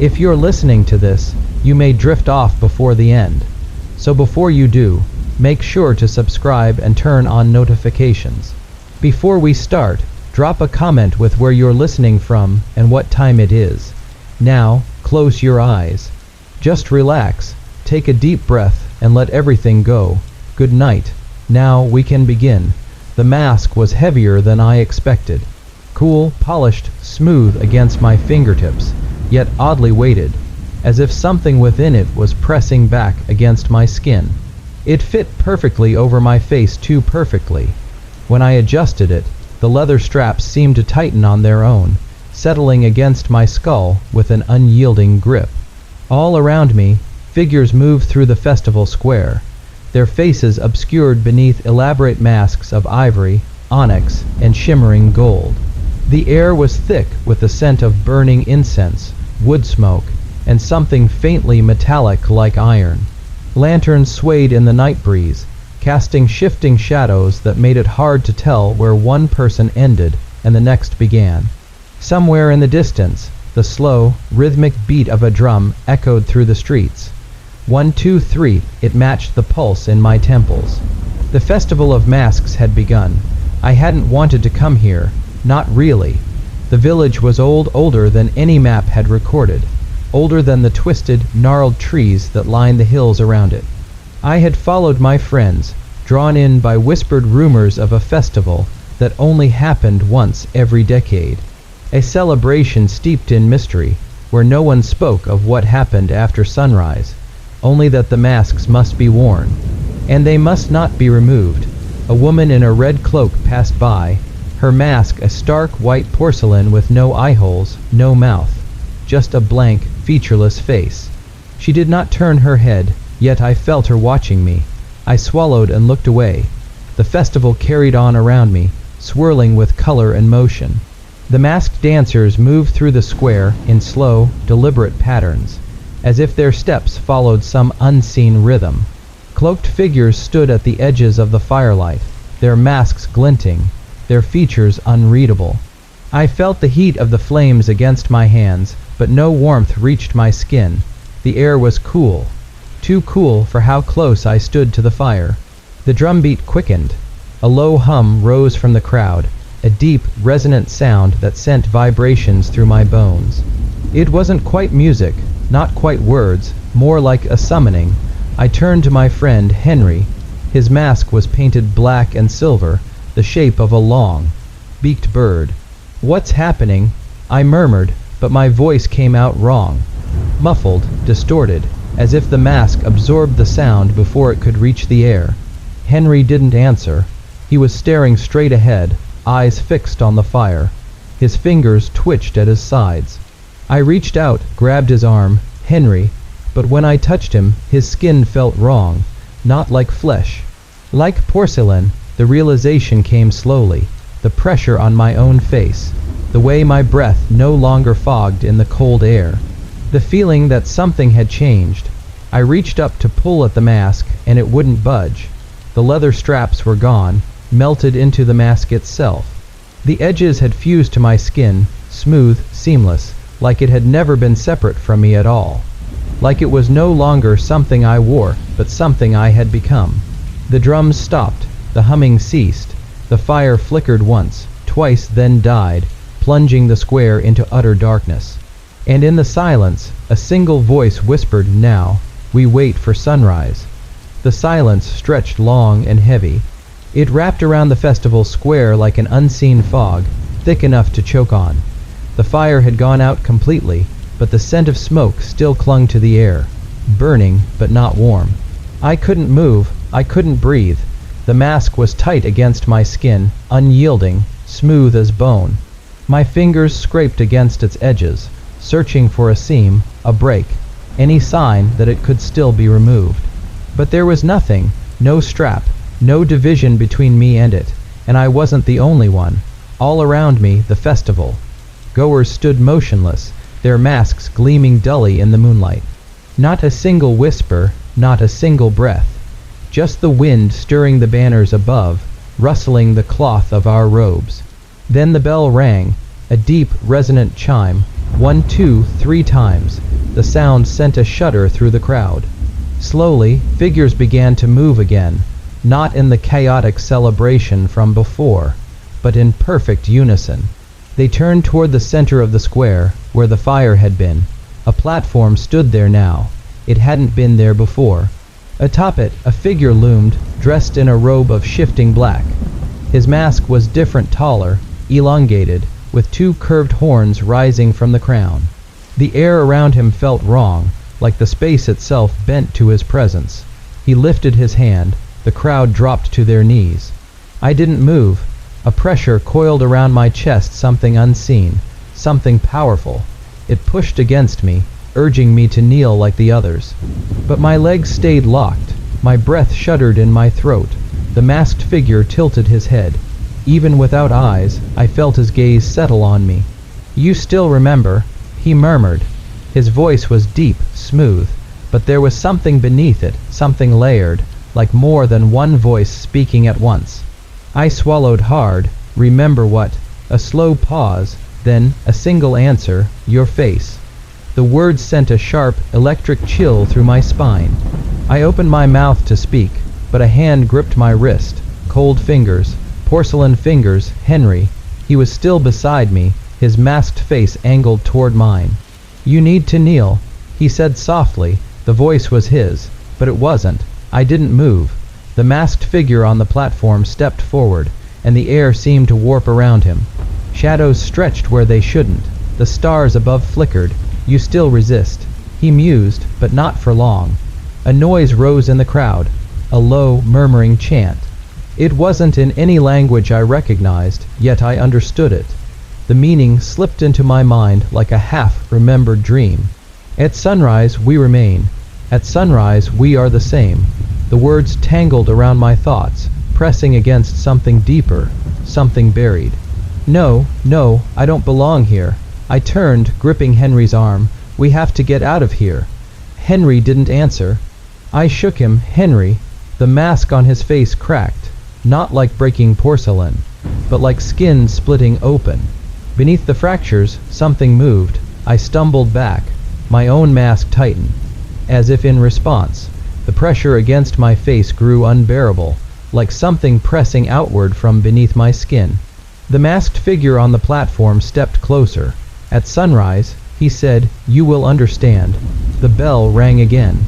If you're listening to this, you may drift off before the end. So before you do, make sure to subscribe and turn on notifications. Before we start, drop a comment with where you're listening from and what time it is. Now, close your eyes. Just relax, take a deep breath, and let everything go. Good night. Now we can begin. The mask was heavier than I expected. Cool, polished, smooth against my fingertips, yet oddly weighted, as if something within it was pressing back against my skin. It fit perfectly over my face, too perfectly. When I adjusted it, the leather straps seemed to tighten on their own, settling against my skull with an unyielding grip. All around me, figures moved through the festival square, their faces obscured beneath elaborate masks of ivory, onyx, and shimmering gold. The air was thick with the scent of burning incense, wood smoke, and something faintly metallic like iron. Lanterns swayed in the night breeze, casting shifting shadows that made it hard to tell where one person ended and the next began. Somewhere in the distance, the slow, rhythmic beat of a drum echoed through the streets. 1, 2, 3, it matched the pulse in my temples. The Festival of Masks had begun. I hadn't wanted to come here, not really. The village was older than any map had recorded, older than the twisted, gnarled trees that lined the hills around it. I had followed my friends, drawn in by whispered rumors of a festival that only happened once every decade. A celebration steeped in mystery, where no one spoke of what happened after sunrise, only that the masks must be worn, and they must not be removed. A woman in a red cloak passed by, her mask a stark white porcelain with no eye holes, no mouth, just a blank, featureless face. She did not turn her head, yet I felt her watching me. I swallowed and looked away. The festival carried on around me, swirling with color and motion. The masked dancers moved through the square in slow, deliberate patterns, as if their steps followed some unseen rhythm. Cloaked figures stood at the edges of the firelight, their masks glinting, their features unreadable. I felt the heat of the flames against my hands, but no warmth reached my skin. The air was cool, too cool for how close I stood to the fire. The drumbeat quickened. A low hum rose from the crowd, a deep, resonant sound that sent vibrations through my bones. It wasn't quite music, not quite words, more like a summoning. I turned to my friend, Henry. His mask was painted black and silver, the shape of a long, beaked bird. "What's happening?" I murmured, but my voice came out wrong. Muffled, distorted, as if the mask absorbed the sound before it could reach the air. Henry didn't answer. He was staring straight ahead, eyes fixed on the fire. His fingers twitched at his sides. I reached out, grabbed his arm, "Henry," but when I touched him, his skin felt wrong, not like flesh. Like porcelain, the realization came slowly, the pressure on my own face, the way my breath no longer fogged in the cold air, the feeling that something had changed. I reached up to pull at the mask, and it wouldn't budge. The leather straps were gone, melted into the mask itself. The edges had fused to my skin, smooth, seamless, like it had never been separate from me at all. Like it was no longer something I wore, but something I had become. The drums stopped, the humming ceased, the fire flickered once, twice, then died, plunging the square into utter darkness. And in the silence, a single voice whispered, "Now, we wait for sunrise." The silence stretched long and heavy. It wrapped around the festival square like an unseen fog, thick enough to choke on. The fire had gone out completely, but the scent of smoke still clung to the air, burning but not warm. I couldn't move, I couldn't breathe. The mask was tight against my skin, unyielding, smooth as bone. My fingers scraped against its edges, searching for a seam, a break, any sign that it could still be removed. But there was nothing, no strap, no division between me and it, and I wasn't the only one. All around me, the festival. Goers stood motionless, their masks gleaming dully in the moonlight. Not a single whisper, not a single breath. Just the wind stirring the banners above, rustling the cloth of our robes. Then the bell rang, a deep, resonant chime, 1, 2, 3 times, The sound sent a shudder through the crowd. Slowly, figures began to move again, not in the chaotic celebration from before, but in perfect unison. They turned toward the center of the square, where the fire had been. A platform stood there now. It hadn't been there before. Atop it, a figure loomed, dressed in a robe of shifting black. His mask was different, taller, elongated, with two curved horns rising from the crown. The air around him felt wrong, like the space itself bent to his presence. He lifted his hand. The crowd dropped to their knees. I didn't move. A pressure coiled around my chest, something unseen, something powerful. It pushed against me, urging me to kneel like the others. But my legs stayed locked. My breath shuddered in my throat. The masked figure tilted his head. Even without eyes, I felt his gaze settle on me. "You still remember?" he murmured. His voice was deep, smooth, but there was something beneath it, something layered, like more than one voice speaking at once. I swallowed hard. "Remember what?" A slow pause, then a single answer: "Your face." The words sent a sharp, electric chill through my spine. I opened my mouth to speak, but a hand gripped my wrist. Cold fingers, porcelain fingers. Henry. He was still beside me, his masked face angled toward mine. "You need to kneel," he said softly. The voice was his, but it wasn't. I didn't move. The masked figure on the platform stepped forward, and the air seemed to warp around him. Shadows stretched where they shouldn't. The stars above flickered. "You still resist," he mused, but not for long. A noise rose in the crowd, a low, murmuring chant. It wasn't in any language I recognized, yet I understood it. The meaning slipped into my mind like a half-remembered dream. "At sunrise we remain. At sunrise we are the same." The words tangled around my thoughts, pressing against something deeper, something buried. "No, no, I don't belong here." I turned, gripping Henry's arm. "We have to get out of here." Henry didn't answer. I shook him. "Henry." The mask on his face cracked, not like breaking porcelain, but like skin splitting open. Beneath the fractures, something moved. I stumbled back. My own mask tightened, as if in response. The pressure against my face grew unbearable, like something pressing outward from beneath my skin. The masked figure on the platform stepped closer. "At sunrise," he said, "you will understand." The bell rang again.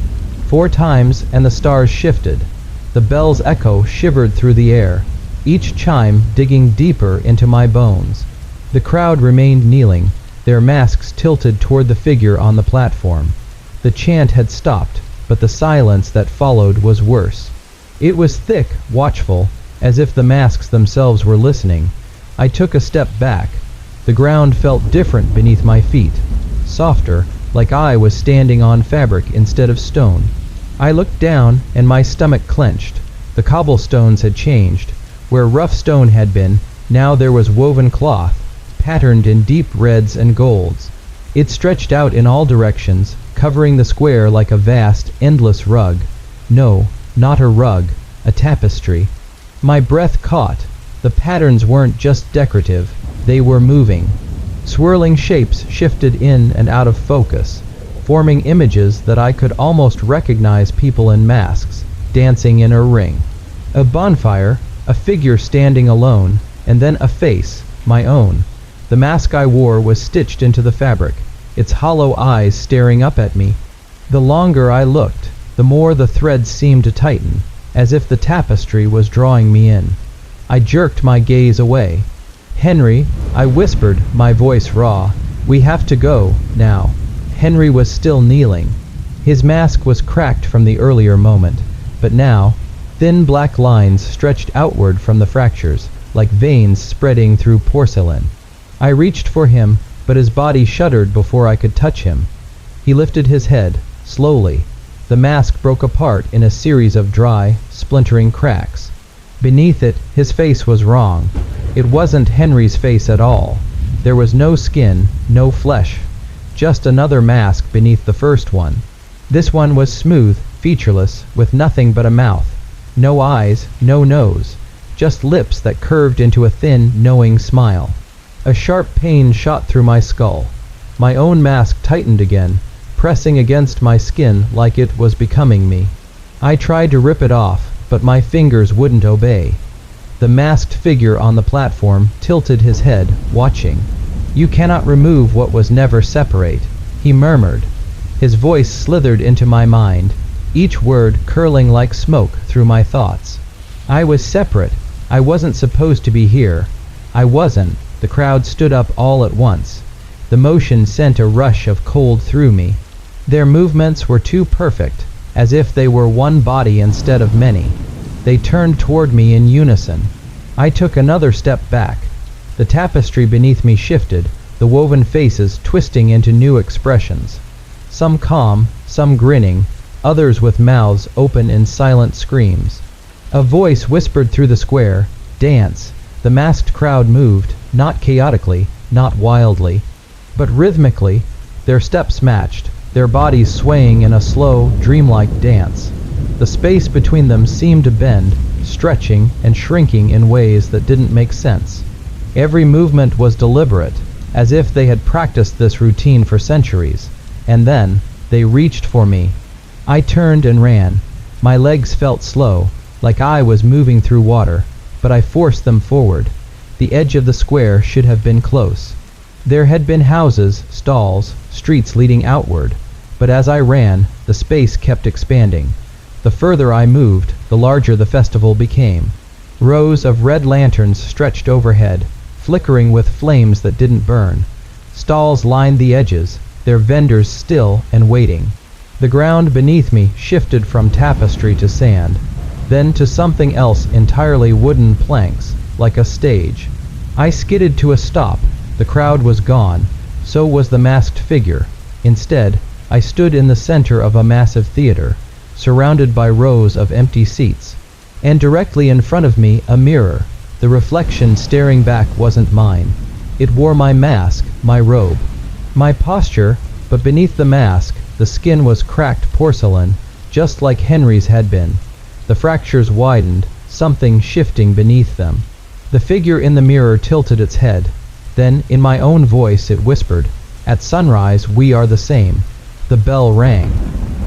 4 times, and the stars shifted. The bell's echo shivered through the air, each chime digging deeper into my bones. The crowd remained kneeling, their masks tilted toward the figure on the platform. The chant had stopped, but the silence that followed was worse. It was thick, watchful, as if the masks themselves were listening. I took a step back. The ground felt different beneath my feet, softer, like I was standing on fabric instead of stone. I looked down, and my stomach clenched. The cobblestones had changed. Where rough stone had been, now there was woven cloth, patterned in deep reds and golds. It stretched out in all directions, covering the square like a vast, endless rug. No, not a rug, a tapestry. My breath caught. The patterns weren't just decorative, they were moving. Swirling shapes shifted in and out of focus, forming images that I could almost recognize: people in masks, dancing in a ring. A bonfire, a figure standing alone, and then a face, my own. The mask I wore was stitched into the fabric, its hollow eyes staring up at me. The longer I looked, the more the threads seemed to tighten, as if the tapestry was drawing me in. I jerked my gaze away. "Henry," I whispered, my voice raw, "we have to go, now." Henry was still kneeling. His mask was cracked from the earlier moment, but now, thin black lines stretched outward from the fractures, like veins spreading through porcelain. I reached for him, but his body shuddered before I could touch him. He lifted his head, slowly. The mask broke apart in a series of dry, splintering cracks. Beneath it, his face was wrong. It wasn't Henry's face at all. There was no skin, no flesh, just another mask beneath the first one. This one was smooth, featureless, with nothing but a mouth. No eyes, no nose, just lips that curved into a thin, knowing smile. A sharp pain shot through my skull. My own mask tightened again, pressing against my skin like it was becoming me. I tried to rip it off, but my fingers wouldn't obey. The masked figure on the platform tilted his head, watching. "You cannot remove what was never separate," he murmured. His voice slithered into my mind, each word curling like smoke through my thoughts. I was separate. I wasn't supposed to be here. I wasn't. The crowd stood up all at once. The motion sent a rush of cold through me. Their movements were too perfect, as if they were one body instead of many. They turned toward me in unison. I took another step back. The tapestry beneath me shifted, the woven faces twisting into new expressions. Some calm, some grinning, others with mouths open in silent screams. A voice whispered through the square, "Dance." The masked crowd moved, not chaotically, not wildly, but rhythmically. Their steps matched, their bodies swaying in a slow, dreamlike dance. The space between them seemed to bend, stretching and shrinking in ways that didn't make sense. Every movement was deliberate, as if they had practiced this routine for centuries. And then, they reached for me. I turned and ran. My legs felt slow, like I was moving through water, but I forced them forward. The edge of the square should have been close. There had been houses, stalls, streets leading outward, but as I ran, the space kept expanding. The further I moved, the larger the festival became. Rows of red lanterns stretched overhead, flickering with flames that didn't burn. Stalls lined the edges, their vendors still and waiting. The ground beneath me shifted from tapestry to sand, then to something else entirely, wooden planks, like a stage. I skidded to a stop. The crowd was gone, so was the masked figure. Instead, I stood in the center of a massive theater, surrounded by rows of empty seats, and directly in front of me a mirror. The reflection staring back wasn't mine. It wore my mask, my robe, my posture, but beneath the mask, the skin was cracked porcelain, just like Henry's had been. The fractures widened, something shifting beneath them. The figure in the mirror tilted its head. Then, in my own voice, it whispered, "At sunrise, we are the same." The bell rang.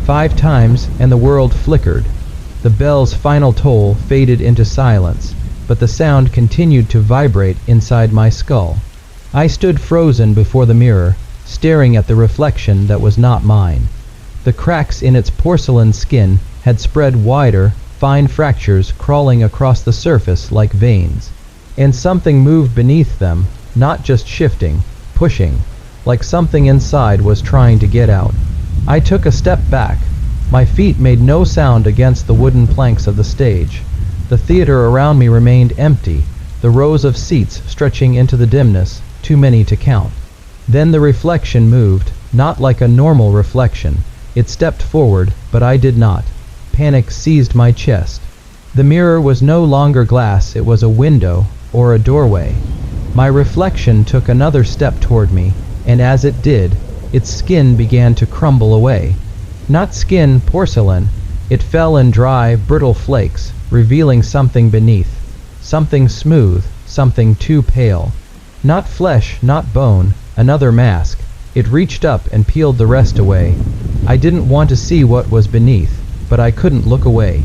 5 times, and the world flickered. The bell's final toll faded into silence, but the sound continued to vibrate inside my skull. I stood frozen before the mirror, staring at the reflection that was not mine. The cracks in its porcelain skin had spread wider, fine fractures crawling across the surface like veins. And something moved beneath them, not just shifting, pushing, like something inside was trying to get out. I took a step back. My feet made no sound against the wooden planks of the stage. The theater around me remained empty, the rows of seats stretching into the dimness, too many to count. Then the reflection moved, not like a normal reflection. It stepped forward, but I did not. Panic seized my chest. The mirror was no longer glass, it was a window, or a doorway. My reflection took another step toward me, and as it did, its skin began to crumble away. Not skin, porcelain. It fell in dry, brittle flakes, revealing something beneath. Something smooth, something too pale. Not flesh, not bone, another mask. It reached up and peeled the rest away. I didn't want to see what was beneath, but I couldn't look away.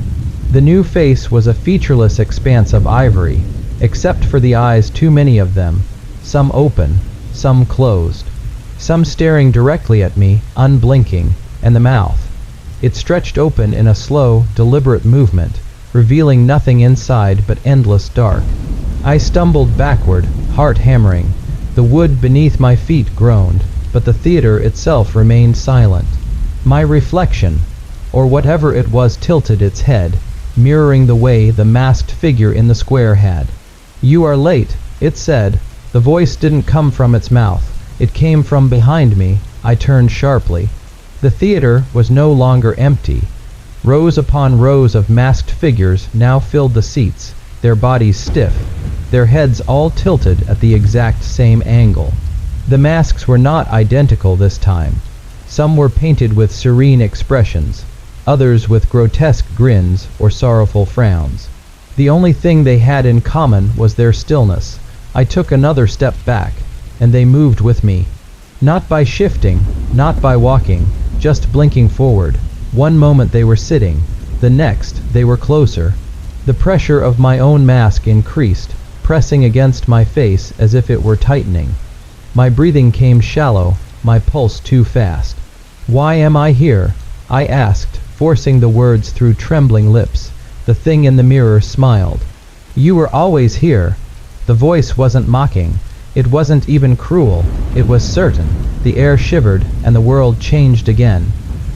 The new face was a featureless expanse of ivory, except for the eyes, too many of them, some open, some closed, some staring directly at me, unblinking, and the mouth. It stretched open in a slow, deliberate movement, revealing nothing inside but endless dark. I stumbled backward, heart hammering. The wood beneath my feet groaned, but the theater itself remained silent. My reflection, or whatever it was, tilted its head, mirroring the way the masked figure in the square had. "You are late," it said. The voice didn't come from its mouth. It came from behind me. I turned sharply. The theater was no longer empty. Rows upon rows of masked figures now filled the seats, their bodies stiff, their heads all tilted at the exact same angle. The masks were not identical this time. Some were painted with serene expressions, others with grotesque grins or sorrowful frowns. The only thing they had in common was their stillness. I took another step back, and they moved with me. Not by shifting, not by walking, just blinking forward. One moment they were sitting, the next they were closer. The pressure of my own mask increased, pressing against my face as if it were tightening. My breathing came shallow, my pulse too fast. "Why am I here?" I asked, forcing the words through trembling lips. The thing in the mirror smiled. "You were always here." The voice wasn't mocking. It wasn't even cruel. It was certain. The air shivered, and the world changed again.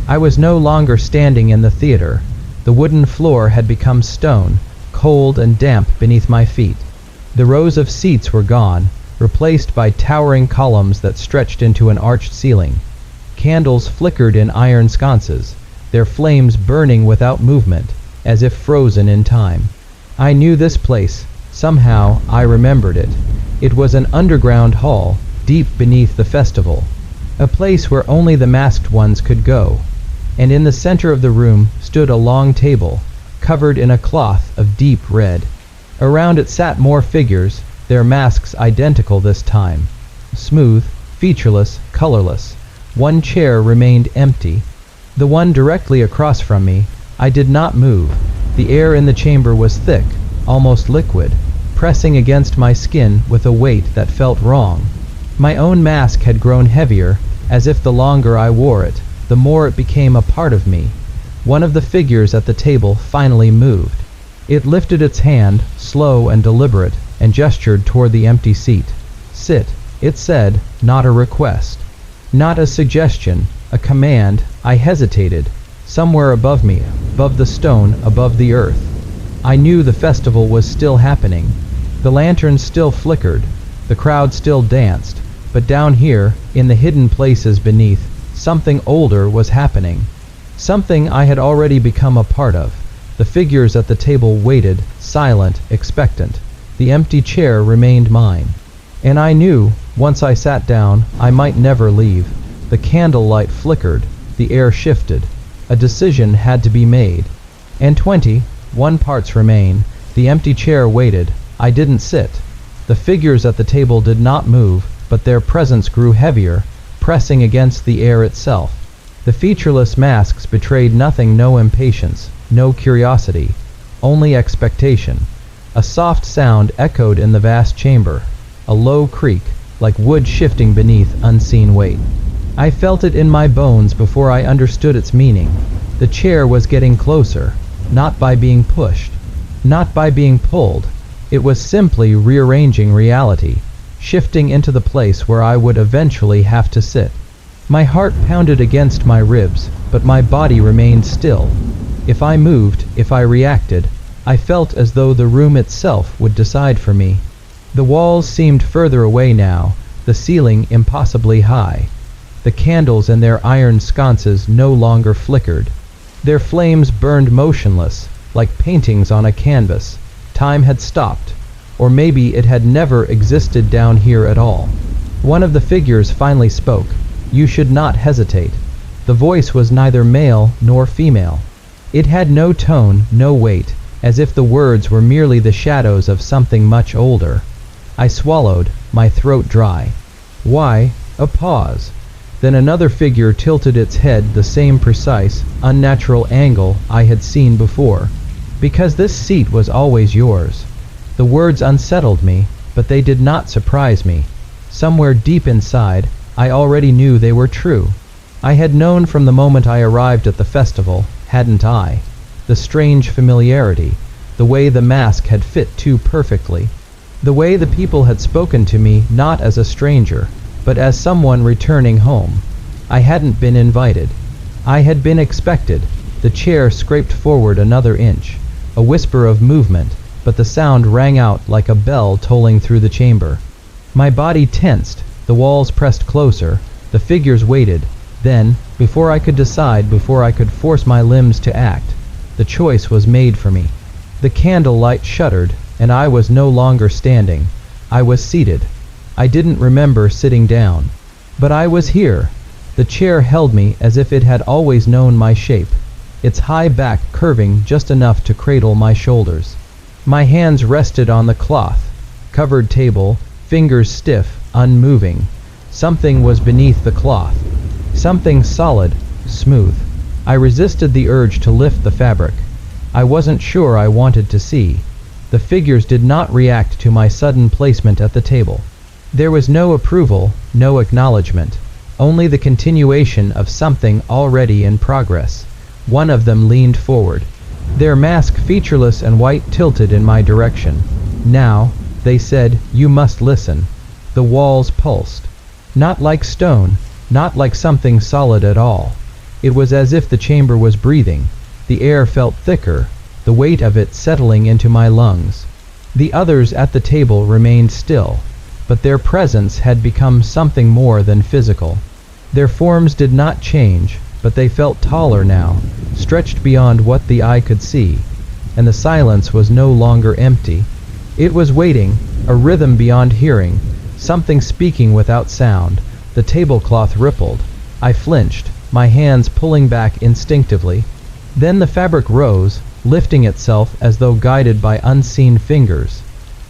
I was no longer standing in the theater. The wooden floor had become stone, cold and damp beneath my feet. The rows of seats were gone, replaced by towering columns that stretched into an arched ceiling. Candles flickered in iron sconces, their flames burning without movement, as if frozen in time. I knew this place. Somehow, I remembered it. It was an underground hall, deep beneath the festival. A place where only the masked ones could go. And in the center of the room stood a long table, covered in a cloth of deep red. Around it sat more figures, their masks identical this time. Smooth, featureless, colorless. One chair remained empty. The one directly across from me. I did not move. The air in the chamber was thick, almost liquid, pressing against my skin with a weight that felt wrong. My own mask had grown heavier, as if the longer I wore it, the more it became a part of me. One of the figures at the table finally moved. It lifted its hand, slow and deliberate, and gestured toward the empty seat. "Sit," it said, not a request. Not a suggestion, a command. I hesitated. Somewhere above me, above the stone, above the earth. I knew the festival was still happening. The lanterns still flickered. The crowd still danced. But down here, in the hidden places beneath, something older was happening. Something I had already become a part of. The figures at the table waited, silent, expectant. The empty chair remained mine. And I knew, once I sat down, I might never leave. The candlelight flickered. The air shifted. A decision had to be made. And 21 parts remain. The empty chair waited. I didn't sit. The figures at the table did not move, but their presence grew heavier, pressing against the air itself. The featureless masks betrayed nothing, no impatience, no curiosity, only expectation. A soft sound echoed in the vast chamber, a low creak, like wood shifting beneath unseen weight. I felt it in my bones before I understood its meaning. The chair was getting closer, not by being pushed, not by being pulled. It was simply rearranging reality, shifting into the place where I would eventually have to sit. My heart pounded against my ribs, but my body remained still. If I moved, if I reacted, I felt as though the room itself would decide for me. The walls seemed further away now, the ceiling impossibly high. The candles in their iron sconces no longer flickered. Their flames burned motionless, like paintings on a canvas. Time had stopped, or maybe it had never existed down here at all. One of the figures finally spoke. "You should not hesitate." The voice was neither male nor female. It had no tone, no weight, as if the words were merely the shadows of something much older. I swallowed, my throat dry. Why? A pause. Then another figure tilted its head the same precise, unnatural angle I had seen before. "Because this seat was always yours." The words unsettled me, but they did not surprise me. Somewhere deep inside, I already knew they were true. I had known from the moment I arrived at the festival, hadn't I? The strange familiarity, the way the mask had fit too perfectly, the way the people had spoken to me not as a stranger, but as someone returning home. I hadn't been invited. I had been expected. The chair scraped forward another inch, a whisper of movement, but the sound rang out like a bell tolling through the chamber. My body tensed, the walls pressed closer, the figures waited. Then, before I could decide, before I could force my limbs to act, the choice was made for me. The candlelight shuddered, and I was no longer standing. I was seated. I didn't remember sitting down. But I was here. The chair held me as if it had always known my shape, its high back curving just enough to cradle my shoulders. My hands rested on the cloth, covered table, fingers stiff, unmoving. Something was beneath the cloth. Something solid, smooth. I resisted the urge to lift the fabric. I wasn't sure I wanted to see. The figures did not react to my sudden placement at the table. There was no approval, no acknowledgement, only the continuation of something already in progress. One of them leaned forward. Their mask, featureless and white, tilted in my direction. Now, they said, "You must listen." The walls pulsed. Not like stone, not like something solid at all. It was as if the chamber was breathing. The air felt thicker, the weight of it settling into my lungs. The others at the table remained still, but their presence had become something more than physical. Their forms did not change, but they felt taller now, stretched beyond what the eye could see, and the silence was no longer empty. It was waiting, a rhythm beyond hearing, something speaking without sound. The tablecloth rippled. I flinched, my hands pulling back instinctively. Then the fabric rose, lifting itself as though guided by unseen fingers.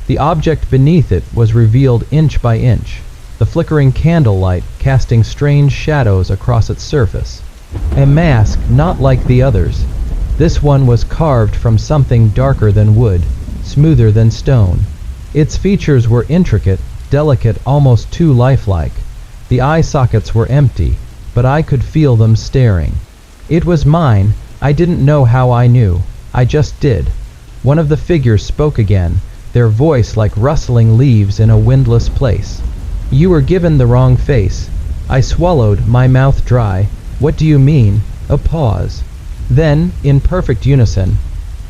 The object beneath it was revealed inch by inch, the flickering candlelight casting strange shadows across its surface. A mask not like the others. This one was carved from something darker than wood, smoother than stone. Its features were intricate, delicate, almost too lifelike. The eye sockets were empty, but I could feel them staring. It was mine. I didn't know how I knew. I just did. One of the figures spoke again, their voice like rustling leaves in a windless place. "You were given the wrong face." I swallowed, my mouth dry. "What do you mean?" A pause. Then, in perfect unison,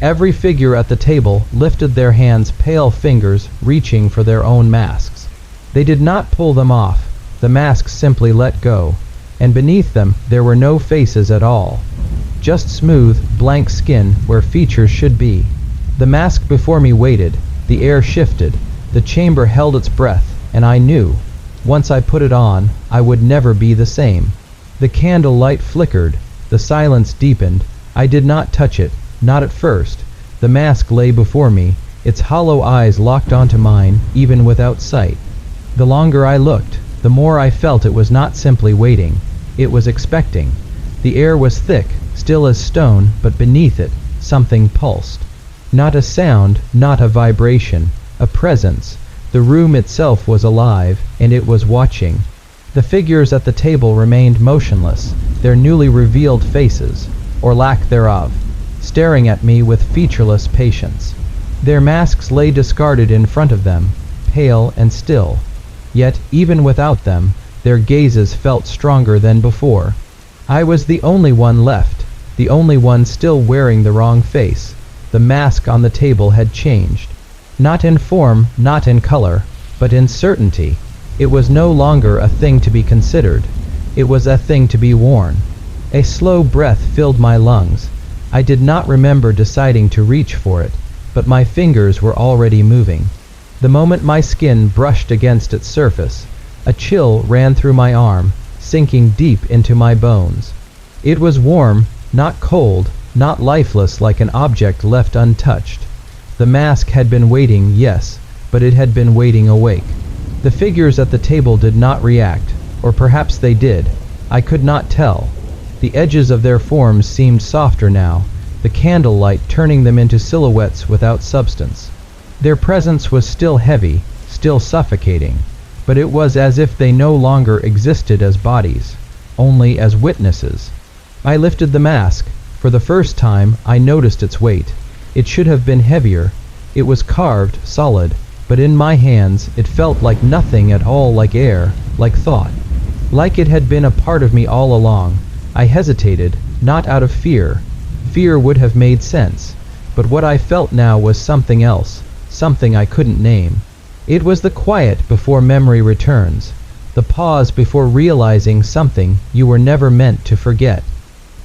every figure at the table lifted their hands, pale fingers reaching for their own masks. They did not pull them off. The masks simply let go, and beneath them there were no faces at all. Just smooth, blank skin where features should be. The mask before me waited. The air shifted. The chamber held its breath, and I knew, once I put it on, I would never be the same. The candle light flickered. The silence deepened. I did not touch it, not at first. The mask lay before me, its hollow eyes locked onto mine, even without sight. The longer I looked, the more I felt it was not simply waiting. It was expecting. The air was thick, still as stone, but beneath it, something pulsed. Not a sound, not a vibration, a presence. The room itself was alive, and it was watching. The figures at the table remained motionless, their newly revealed faces, or lack thereof, staring at me with featureless patience. Their masks lay discarded in front of them, pale and still. Yet, even without them, their gazes felt stronger than before. I was the only one left, the only one still wearing the wrong face. The mask on the table had changed. Not in form, not in color, but in certainty. It was no longer a thing to be considered. It was a thing to be worn. A slow breath filled my lungs. I did not remember deciding to reach for it, but my fingers were already moving. The moment my skin brushed against its surface, a chill ran through my arm, sinking deep into my bones. It was warm, not cold, not lifeless like an object left untouched. The mask had been waiting, yes, but it had been waiting awake. The figures at the table did not react, or perhaps they did. I could not tell. The edges of their forms seemed softer now, the candlelight turning them into silhouettes without substance. Their presence was still heavy, still suffocating, but it was as if they no longer existed as bodies, only as witnesses. I lifted the mask. For the first time, I noticed its weight. It should have been heavier. It was carved, solid, but in my hands it felt like nothing at all, like air, like thought. Like it had been a part of me all along. I hesitated, not out of fear. Fear would have made sense. But what I felt now was something else, something I couldn't name. It was the quiet before memory returns, the pause before realizing something you were never meant to forget.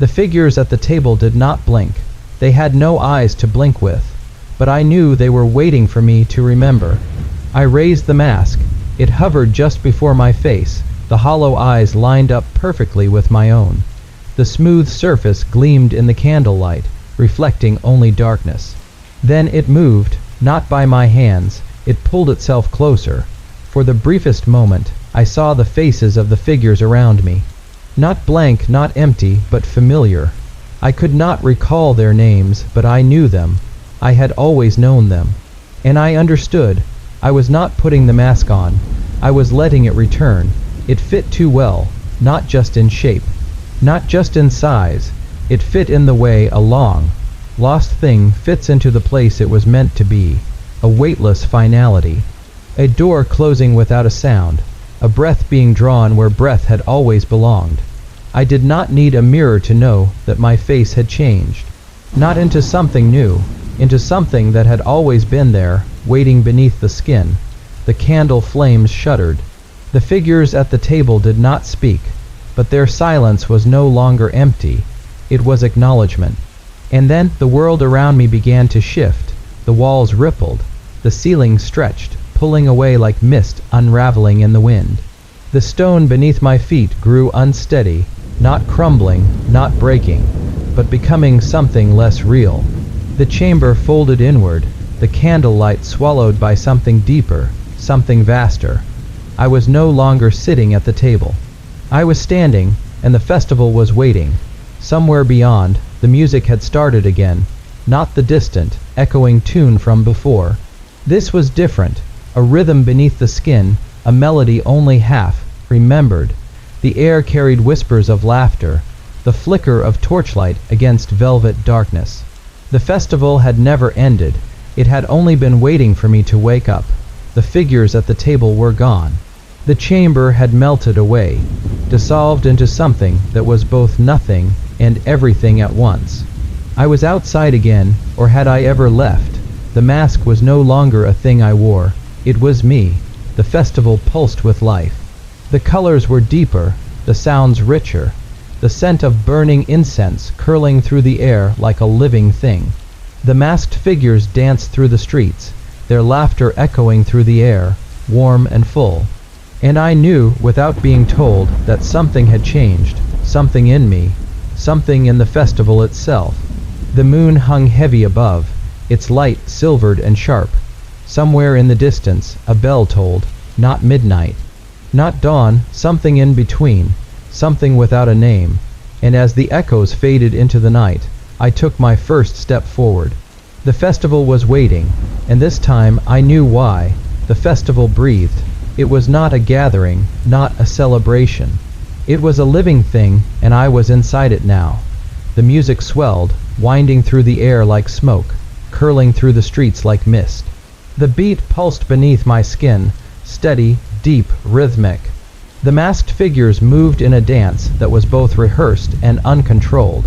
The figures at the table did not blink. They had no eyes to blink with, but I knew they were waiting for me to remember. I raised the mask. It hovered just before my face, the hollow eyes lined up perfectly with my own. The smooth surface gleamed in the candlelight, reflecting only darkness. Then it moved, not by my hands. It pulled itself closer. For the briefest moment, I saw the faces of the figures around me. Not blank, not empty, but familiar. I could not recall their names, but I knew them. I had always known them. And I understood. I was not putting the mask on. I was letting it return. It fit too well, not just in shape, not just in size. It fit in the way a long, lost thing fits into the place it was meant to be. A weightless finality. A door closing without a sound. A breath being drawn where breath had always belonged. I did not need a mirror to know that my face had changed. Not into something new, into something that had always been there, waiting beneath the skin. The candle flames shuddered. The figures at the table did not speak, but their silence was no longer empty. It was acknowledgement. And then the world around me began to shift. The walls rippled. The ceiling stretched, pulling away like mist unraveling in the wind. The stone beneath my feet grew unsteady, not crumbling, not breaking, but becoming something less real. The chamber folded inward, the candlelight swallowed by something deeper, something vaster. I was no longer sitting at the table. I was standing, and the festival was waiting. Somewhere beyond, the music had started again, not the distant, echoing tune from before. This was different, a rhythm beneath the skin, a melody only half remembered. The air carried whispers of laughter, the flicker of torchlight against velvet darkness. The festival had never ended. It had only been waiting for me to wake up. The figures at the table were gone. The chamber had melted away, dissolved into something that was both nothing and everything at once. I was outside again, or had I ever left? The mask was no longer a thing I wore. It was me. The festival pulsed with life. The colors were deeper, the sounds richer, the scent of burning incense curling through the air like a living thing. The masked figures danced through the streets, their laughter echoing through the air, warm and full. And I knew, without being told, that something had changed, something in me, something in the festival itself. The moon hung heavy above, its light silvered and sharp. Somewhere in the distance, a bell tolled, not midnight, not dawn, something in between, something without a name. And as the echoes faded into the night, I took my first step forward. The festival was waiting, and this time I knew why. The festival breathed. It was not a gathering, not a celebration. It was a living thing, and I was inside it now. The music swelled, winding through the air like smoke, curling through the streets like mist. The beat pulsed beneath my skin, steady, deep, rhythmic. The masked figures moved in a dance that was both rehearsed and uncontrolled,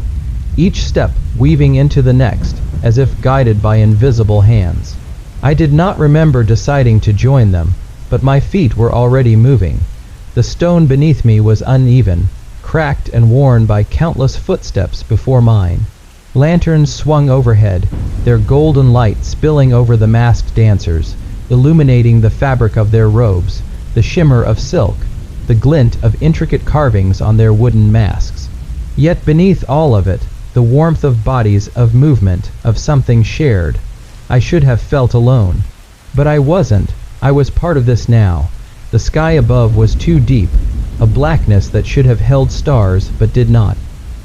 each step weaving into the next, as if guided by invisible hands. I did not remember deciding to join them, but my feet were already moving. The stone beneath me was uneven, cracked and worn by countless footsteps before mine. Lanterns swung overhead, their golden light spilling over the masked dancers, illuminating the fabric of their robes, the shimmer of silk, the glint of intricate carvings on their wooden masks. Yet beneath all of it, the warmth of bodies, of movement, of something shared. I should have felt alone. But I wasn't. I was part of this now. The sky above was too deep, a blackness that should have held stars but did not.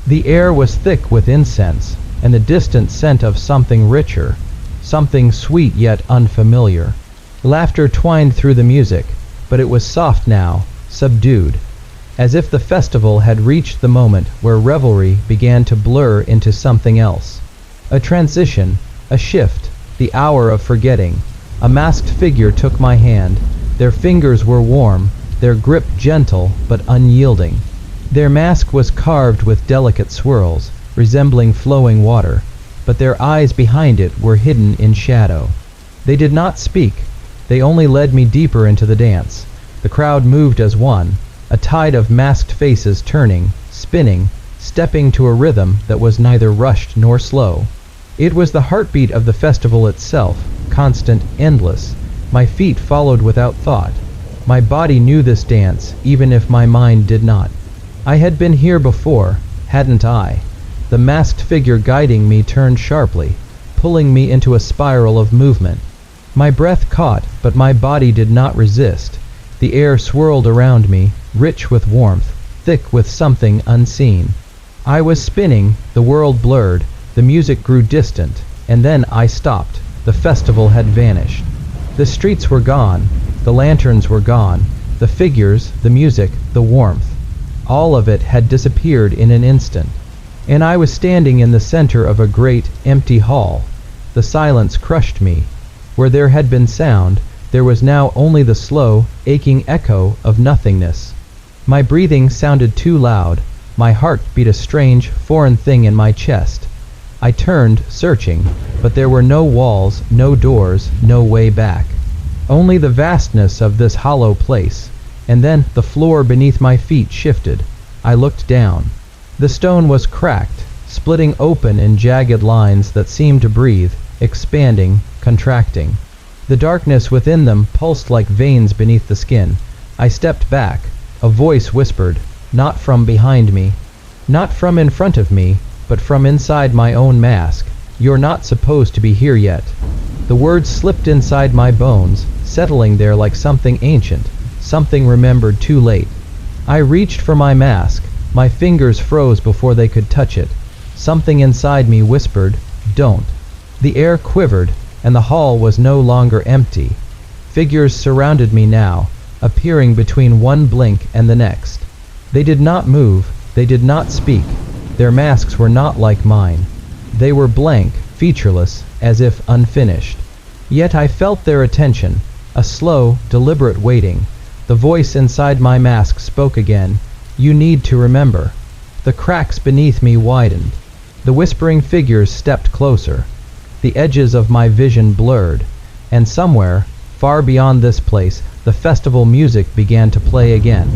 The air was thick with incense, and the distant scent of something richer, something sweet yet unfamiliar. Laughter twined through the music, but it was soft now, subdued, as if the festival had reached the moment where revelry began to blur into something else. A transition, a shift, the hour of forgetting. A masked figure took my hand. Their fingers were warm, their grip gentle but unyielding. Their mask was carved with delicate swirls, resembling flowing water, but their eyes behind it were hidden in shadow. They did not speak. They only led me deeper into the dance. The crowd moved as one, a tide of masked faces turning, spinning, stepping to a rhythm that was neither rushed nor slow. It was the heartbeat of the festival itself, constant, endless. My feet followed without thought. My body knew this dance, even if my mind did not. I had been here before, hadn't I? The masked figure guiding me turned sharply, pulling me into a spiral of movement. My breath caught, but my body did not resist. The air swirled around me, rich with warmth, thick with something unseen. I was spinning, the world blurred, the music grew distant, and then I stopped. The festival had vanished. The streets were gone, the lanterns were gone, the figures, the music, the warmth. All of it had disappeared in an instant, and I was standing in the center of a great, empty hall. The silence crushed me. Where there had been sound, there was now only the slow, aching echo of nothingness. My breathing sounded too loud. My heart beat a strange, foreign thing in my chest. I turned, searching, but there were no walls, no doors, no way back. Only the vastness of this hollow place. And then the floor beneath my feet shifted. I looked down. The stone was cracked, splitting open in jagged lines that seemed to breathe, expanding, contracting. The darkness within them pulsed like veins beneath the skin. I stepped back. A voice whispered, not from behind me, not from in front of me, but from inside my own mask. You're not supposed to be here yet. The words slipped inside my bones, settling there like something ancient, something remembered too late. I reached for my mask. My fingers froze before they could touch it. Something inside me whispered, don't. The air quivered, and the hall was no longer empty. Figures surrounded me now, appearing between one blink and the next. They did not move, they did not speak. Their masks were not like mine. They were blank, featureless, as if unfinished. Yet I felt their attention, a slow, deliberate waiting. The voice inside my mask spoke again. You need to remember. The cracks beneath me widened. The whispering figures stepped closer. The edges of my vision blurred, and somewhere, far beyond this place, the festival music began to play again.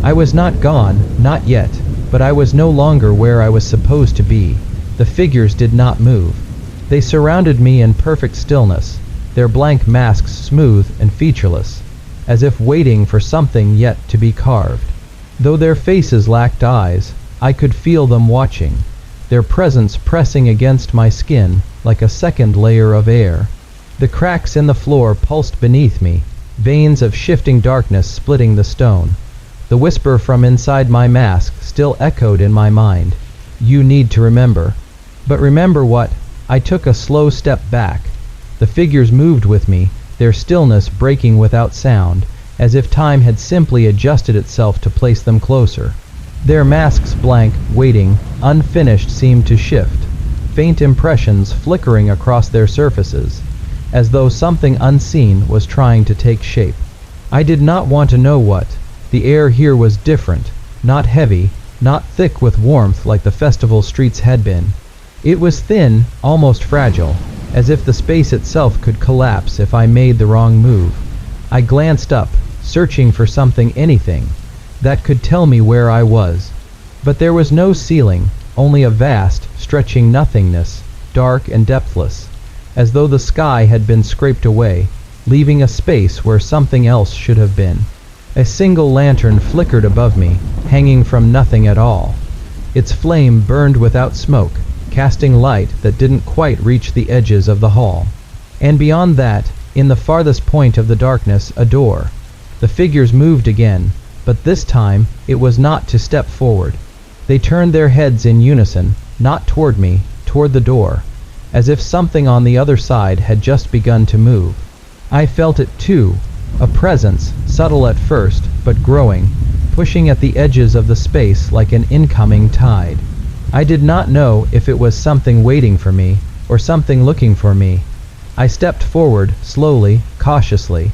I was not gone, not yet, but I was no longer where I was supposed to be. The figures did not move. They surrounded me in perfect stillness, their blank masks smooth and featureless, as if waiting for something yet to be carved. Though their faces lacked eyes, I could feel them watching, their presence pressing against my skin like a second layer of air. The cracks in the floor pulsed beneath me, veins of shifting darkness splitting the stone. The whisper from inside my mask still echoed in my mind. You need to remember. But remember what? I took a slow step back. The figures moved with me, their stillness breaking without sound, as if time had simply adjusted itself to place them closer. Their masks blank, waiting, unfinished seemed to shift, faint impressions flickering across their surfaces, as though something unseen was trying to take shape. I did not want to know what. The air here was different, not heavy, not thick with warmth like the festival streets had been. It was thin, almost fragile, as if the space itself could collapse if I made the wrong move. I glanced up, searching for something, anything, that could tell me where I was. But there was no ceiling, only a vast, stretching nothingness, dark and depthless, as though the sky had been scraped away, leaving a space where something else should have been. A single lantern flickered above me, hanging from nothing at all. Its flame burned without smoke, casting light that didn't quite reach the edges of the hall. And beyond that, in the farthest point of the darkness, a door. The figures moved again, but this time it was not to step forward. They turned their heads in unison, not toward me, toward the door, as if something on the other side had just begun to move. I felt it too, a presence, subtle at first, but growing, pushing at the edges of the space like an incoming tide. I did not know if it was something waiting for me, or something looking for me. I stepped forward, slowly, cautiously.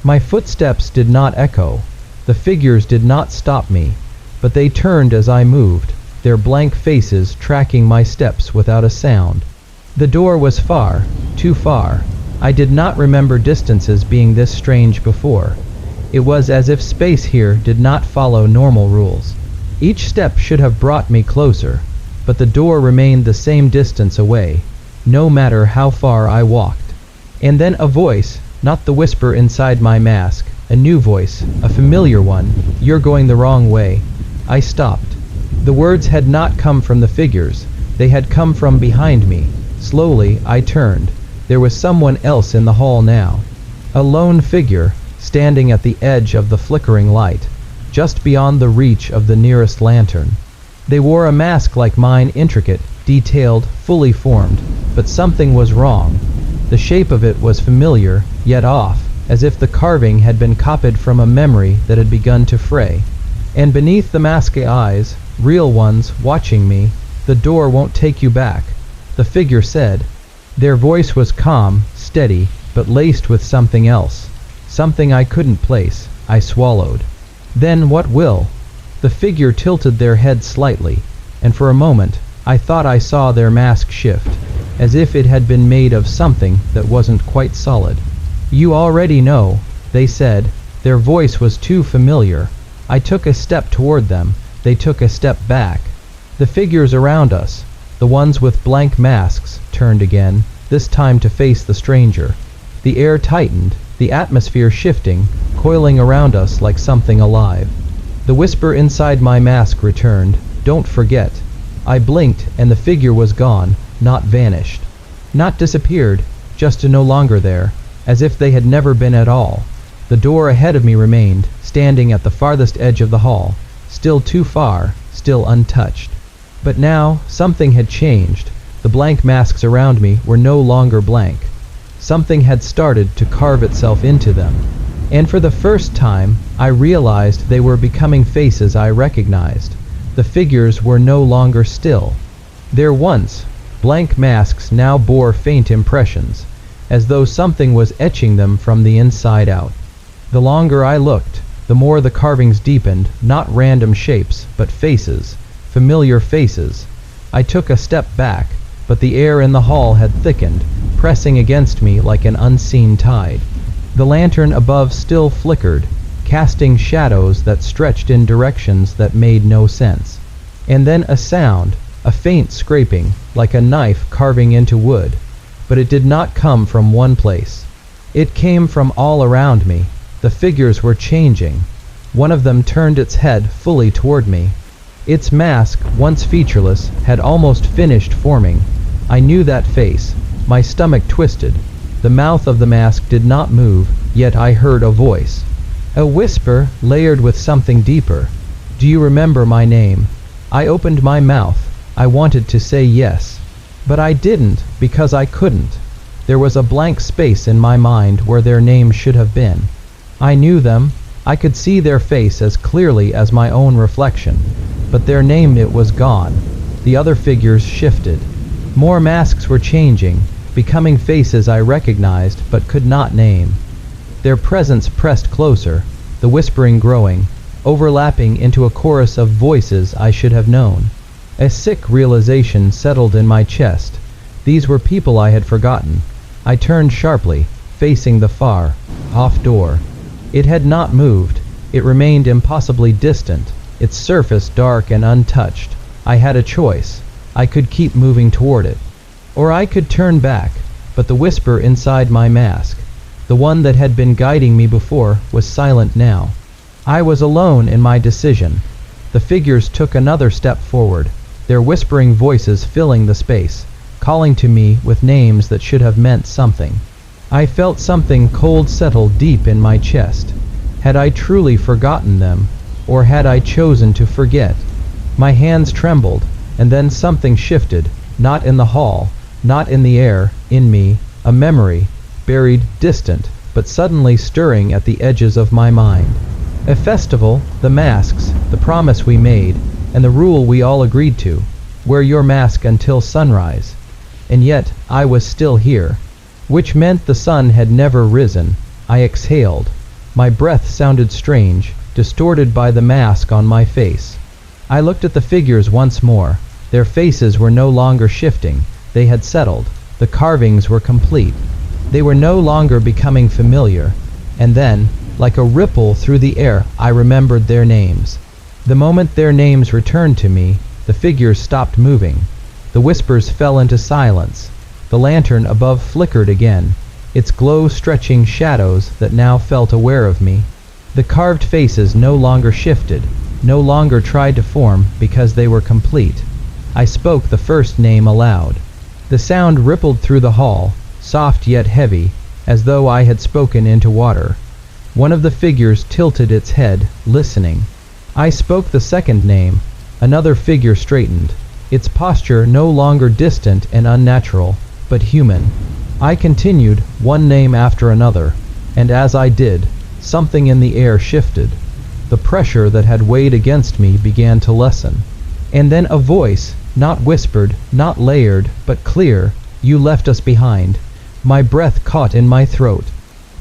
My footsteps did not echo. The figures did not stop me, but they turned as I moved, their blank faces tracking my steps without a sound. The door was far, too far. I did not remember distances being this strange before. It was as if space here did not follow normal rules. Each step should have brought me closer, but the door remained the same distance away, no matter how far I walked. And then a voice, not the whisper inside my mask, a new voice, a familiar one. You're going the wrong way. I stopped. The words had not come from the figures. They had come from behind me. Slowly, I turned. There was someone else in the hall now. A lone figure, standing at the edge of the flickering light, just beyond the reach of the nearest lantern. They wore a mask like mine, intricate, detailed, fully formed, but something was wrong. The shape of it was familiar, yet off, as if the carving had been copied from a memory that had begun to fray. And beneath the masky eyes, real ones, watching me, "The door won't take you back," the figure said. Their voice was calm, steady, but laced with something else. Something I couldn't place. I swallowed. "Then what will?" The figure tilted their head slightly, and for a moment I thought I saw their mask shift, as if it had been made of something that wasn't quite solid. "You already know," they said. Their voice was too familiar. I took a step toward them. They took a step back. The figures around us, the ones with blank masks, turned again, this time to face the stranger. The air tightened, the atmosphere shifting, coiling around us like something alive. The whisper inside my mask returned, "Don't forget." I blinked, and the figure was gone, not vanished. Not disappeared, just no longer there, as if they had never been at all. The door ahead of me remained, standing at the farthest edge of the hall, still too far, still untouched. But now, something had changed. The blank masks around me were no longer blank. Something had started to carve itself into them. And for the first time, I realized they were becoming faces I recognized. The figures were no longer still. Their once blank masks now bore faint impressions, as though something was etching them from the inside out. The longer I looked, the more the carvings deepened, not random shapes, but faces, familiar faces. I took a step back, but the air in the hall had thickened, pressing against me like an unseen tide. The lantern above still flickered, casting shadows that stretched in directions that made no sense. And then a sound, a faint scraping, like a knife carving into wood. But it did not come from one place. It came from all around me. The figures were changing. One of them turned its head fully toward me. Its mask, once featureless, had almost finished forming. I knew that face. My stomach twisted. The mouth of the mask did not move, yet I heard a voice. A whisper layered with something deeper. "Do you remember my name?" I opened my mouth. I wanted to say yes. But I didn't, because I couldn't. There was a blank space in my mind where their name should have been. I knew them. I could see their face as clearly as my own reflection. But their name, it was gone. The other figures shifted. More masks were changing, becoming faces I recognized but could not name. Their presence pressed closer, the whispering growing, overlapping into a chorus of voices I should have known. A sick realization settled in my chest. These were people I had forgotten. I turned sharply, facing the far, off door. It had not moved. It remained impossibly distant, its surface dark and untouched. I had a choice. I could keep moving toward it, or I could turn back, but the whisper inside my mask, the one that had been guiding me before, was silent now. I was alone in my decision. The figures took another step forward, their whispering voices filling the space, calling to me with names that should have meant something. I felt something cold settle deep in my chest. Had I truly forgotten them, or had I chosen to forget? My hands trembled, and then something shifted, not in the hall, not in the air, in me, a memory, buried, distant, but suddenly stirring at the edges of my mind. A festival, the masks, the promise we made, and the rule we all agreed to: wear your mask until sunrise. And yet I was still here, which meant the sun had never risen. I exhaled. My breath sounded strange, distorted by the mask on my face. I looked at the figures once more. Their faces were no longer shifting. They had settled. The carvings were complete. They were no longer becoming familiar. And then, like a ripple through the air, I remembered their names. The moment their names returned to me, the figures stopped moving. The whispers fell into silence. The lantern above flickered again, its glow stretching shadows that now felt aware of me. The carved faces no longer shifted, no longer tried to form, because they were complete. I spoke the first name aloud. The sound rippled through the hall, soft yet heavy, as though I had spoken into water. One of the figures tilted its head, listening. I spoke the second name. Another figure straightened, its posture no longer distant and unnatural, but human. I continued, one name after another, and as I did, something in the air shifted. The pressure that had weighed against me began to lessen. And then a voice, not whispered, not layered, but clear, "You left us behind." My breath caught in my throat.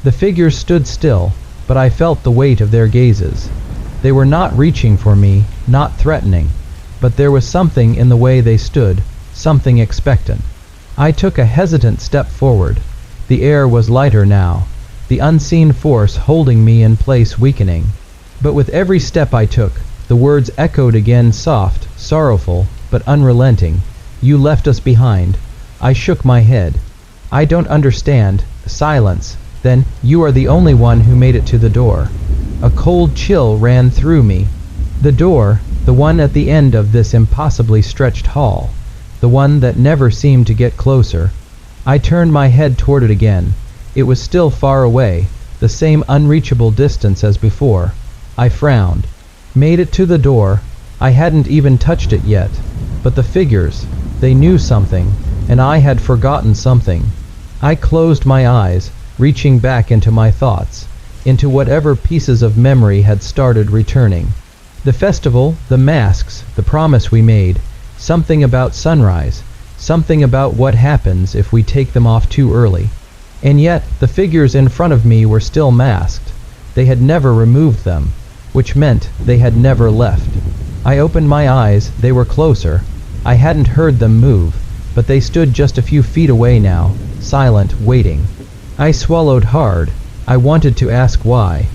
The figures stood still, but I felt the weight of their gazes. They were not reaching for me, not threatening, but there was something in the way they stood, something expectant. I took a hesitant step forward. The air was lighter now, the unseen force holding me in place weakening. But with every step I took, the words echoed again, soft, sorrowful, but unrelenting. "You left us behind." I shook my head. "I don't understand." Silence. Then, "You are the only one who made it to the door." A cold chill ran through me. The door, the one at the end of this impossibly stretched hall, the one that never seemed to get closer. I turned my head toward it again. It was still far away, the same unreachable distance as before. I frowned. Made it to the door. I hadn't even touched it yet. But the figures, they knew something, and I had forgotten something. I closed my eyes, reaching back into my thoughts, into whatever pieces of memory had started returning. The festival, the masks, the promise we made, something about sunrise, something about what happens if we take them off too early. And yet, the figures in front of me were still masked. They had never removed them, which meant they had never left. I opened my eyes, they were closer. I hadn't heard them move, but they stood just a few feet away now, silent, waiting. I swallowed hard. I wanted to ask why.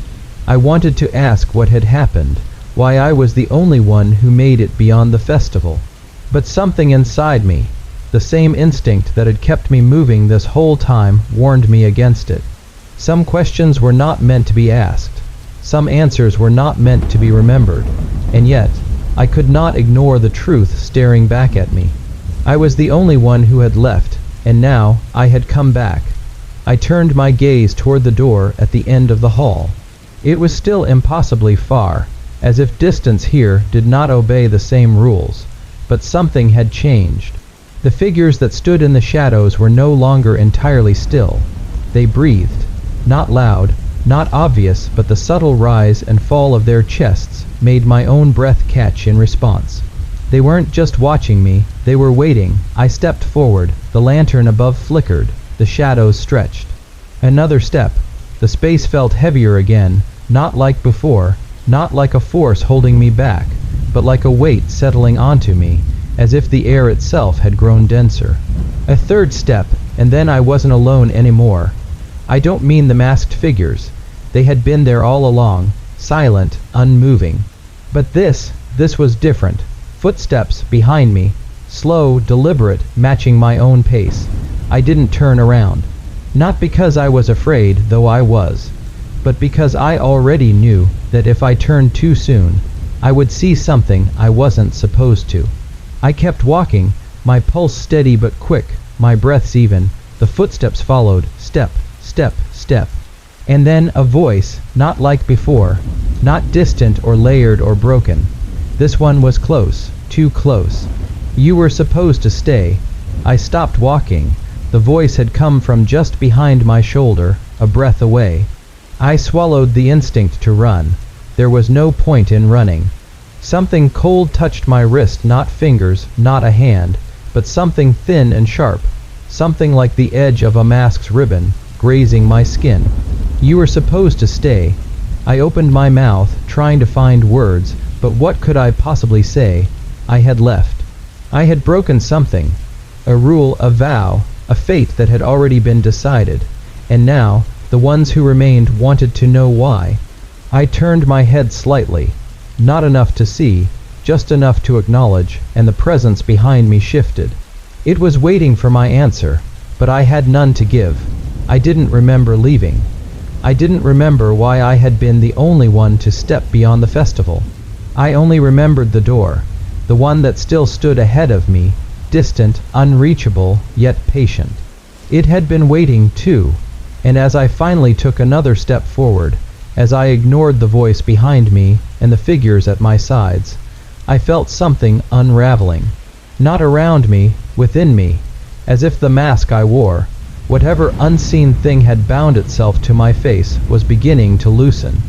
I wanted to ask what had happened, why I was the only one who made it beyond the festival. But something inside me, the same instinct that had kept me moving this whole time, warned me against it. Some questions were not meant to be asked. Some answers were not meant to be remembered. And yet, I could not ignore the truth staring back at me. I was the only one who had left, and now I had come back. I turned my gaze toward the door at the end of the hall. It was still impossibly far, as if distance here did not obey the same rules. But something had changed. The figures that stood in the shadows were no longer entirely still. They breathed. Not loud, not obvious, but the subtle rise and fall of their chests made my own breath catch in response. They weren't just watching me, they were waiting. I stepped forward, the lantern above flickered, the shadows stretched. Another step. The space felt heavier again, not like before, not like a force holding me back, but like a weight settling onto me, as if the air itself had grown denser. A third step, and then I wasn't alone anymore. I don't mean the masked figures. They had been there all along, silent, unmoving. But this was different. Footsteps behind me, slow, deliberate, matching my own pace. I didn't turn around. Not because I was afraid, though I was, but because I already knew that if I turned too soon, I would see something I wasn't supposed to. I kept walking, my pulse steady but quick, my breaths even. The footsteps followed, step, step, step. And then a voice, not like before, not distant or layered or broken. This one was close, too close. "You were supposed to stay." I stopped walking. The voice had come from just behind my shoulder, a breath away. I swallowed the instinct to run. There was no point in running. Something cold touched my wrist, not fingers, not a hand, but something thin and sharp, something like the edge of a mask's ribbon, grazing my skin. "You were supposed to stay." I opened my mouth, trying to find words, but what could I possibly say? I had left. I had broken something. A rule, a vow, a fate that had already been decided. And now, the ones who remained wanted to know why. I turned my head slightly. Not enough to see, just enough to acknowledge, and the presence behind me shifted. It was waiting for my answer, but I had none to give. I didn't remember leaving. I didn't remember why I had been the only one to step beyond the festival. I only remembered the door, the one that still stood ahead of me, distant, unreachable, yet patient. It had been waiting too, and as I finally took another step forward, As I ignored the voice behind me and the figures at my sides, I felt something unraveling. Not around me, within me, as if the mask I wore, whatever unseen thing had bound itself to my face, was beginning to loosen.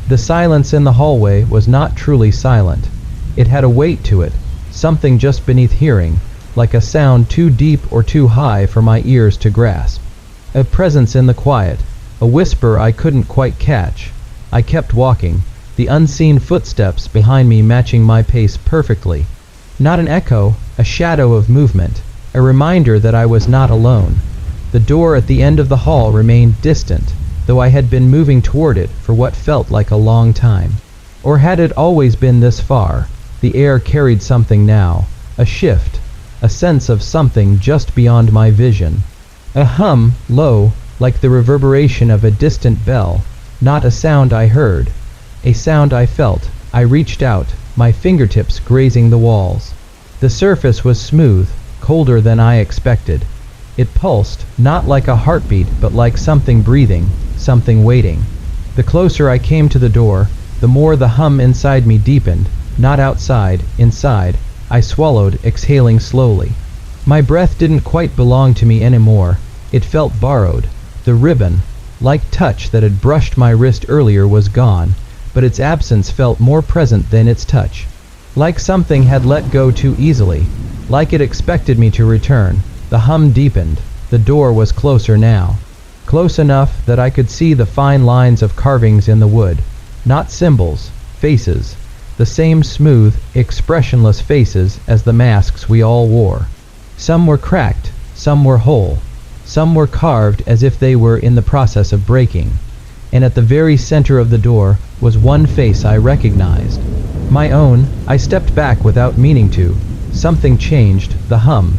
The silence in the hallway was not truly silent. It had a weight to it, something just beneath hearing, like a sound too deep or too high for my ears to grasp. A presence in the quiet, a whisper I couldn't quite catch. I kept walking, the unseen footsteps behind me matching my pace perfectly. Not an echo, a shadow of movement, a reminder that I was not alone. The door at the end of the hall remained distant, though I had been moving toward it for what felt like a long time. Or had it always been this far? The air carried something now, a shift, a sense of something just beyond my vision. A hum, low, like the reverberation of a distant bell, not a sound I heard, a sound I felt. I reached out, my fingertips grazing the walls. The surface was smooth, colder than I expected. It pulsed, not like a heartbeat, but like something breathing, something waiting. The closer I came to the door, the more the hum inside me deepened, not outside, inside. I swallowed, exhaling slowly. My breath didn't quite belong to me anymore. It felt borrowed. The ribbon, like touch that had brushed my wrist earlier, was gone, but its absence felt more present than its touch. Like something had let go too easily, like it expected me to return. The hum deepened. The door was closer now. Close enough that I could see the fine lines of carvings in the wood. Not symbols, faces. The same smooth, expressionless faces as the masks we all wore. Some were cracked, some were whole, some were carved as if they were in the process of breaking. And at the very center of the door was one face I recognized. My own. I stepped back without meaning to. Something changed, the hum.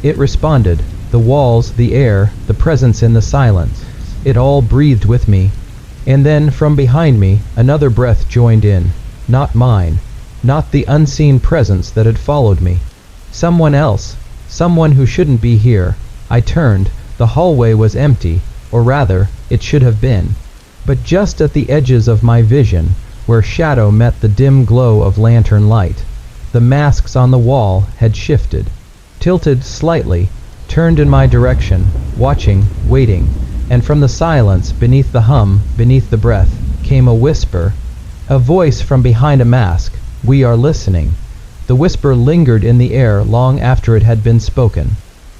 It responded, the walls, the air, the presence in the silence. It all breathed with me. And then, from behind me, another breath joined in. Not mine. Not the unseen presence that had followed me. Someone else. Someone who shouldn't be here. I turned. The hallway was empty, or rather, it should have been. But just at the edges of my vision, where shadow met the dim glow of lantern light, the masks on the wall had shifted. Tilted slightly, turned in my direction, watching, waiting, and from the silence, beneath the hum, beneath the breath, came a whisper. A voice from behind a mask. We are listening. The whisper lingered in the air long after it had been spoken.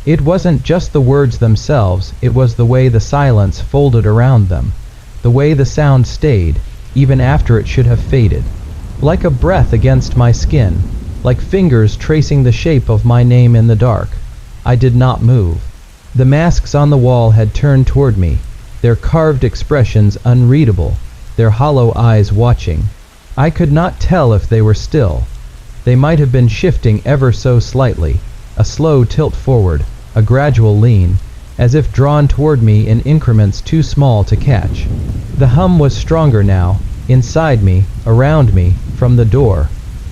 It wasn't just the words themselves, it was the way the silence folded around them, the way the sound stayed, even after it should have faded. Like a breath against my skin, like fingers tracing the shape of my name in the dark. I did not move. The masks on the wall had turned toward me, their carved expressions unreadable, their hollow eyes watching. I could not tell if they were still. They might have been shifting ever so slightly, a slow tilt forward, a gradual lean, as if drawn toward me in increments too small to catch. The hum was stronger now, inside me, around me, from the door.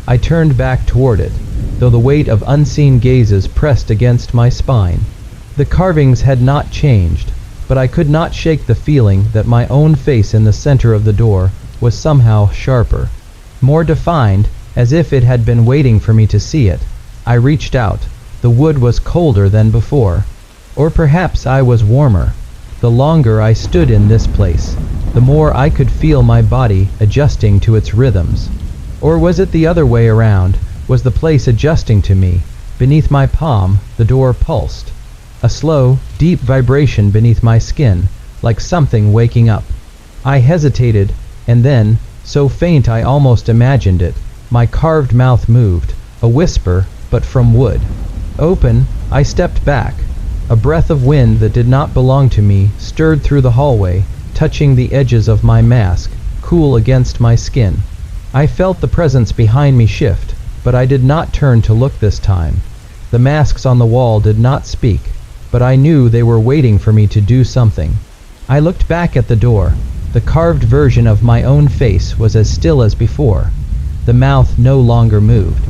I turned back toward it, though the weight of unseen gazes pressed against my spine. The carvings had not changed, but I could not shake the feeling that my own face in the center of the door was somehow sharper, more defined, as if it had been waiting for me to see it. I reached out. The wood was colder than before. Or perhaps I was warmer. The longer I stood in this place, the more I could feel my body adjusting to its rhythms. Or was it the other way around? Was the place adjusting to me? Beneath my palm, the door pulsed. A slow, deep vibration beneath my skin, like something waking up. I hesitated, and then, so faint I almost imagined it, my carved mouth moved, a whisper, but from wood. Open, I stepped back. A breath of wind that did not belong to me stirred through the hallway, touching the edges of my mask, cool against my skin. I felt the presence behind me shift, but I did not turn to look this time. The masks on the wall did not speak, but I knew they were waiting for me to do something. I looked back at the door. The carved version of my own face was as still as before. The mouth no longer moved.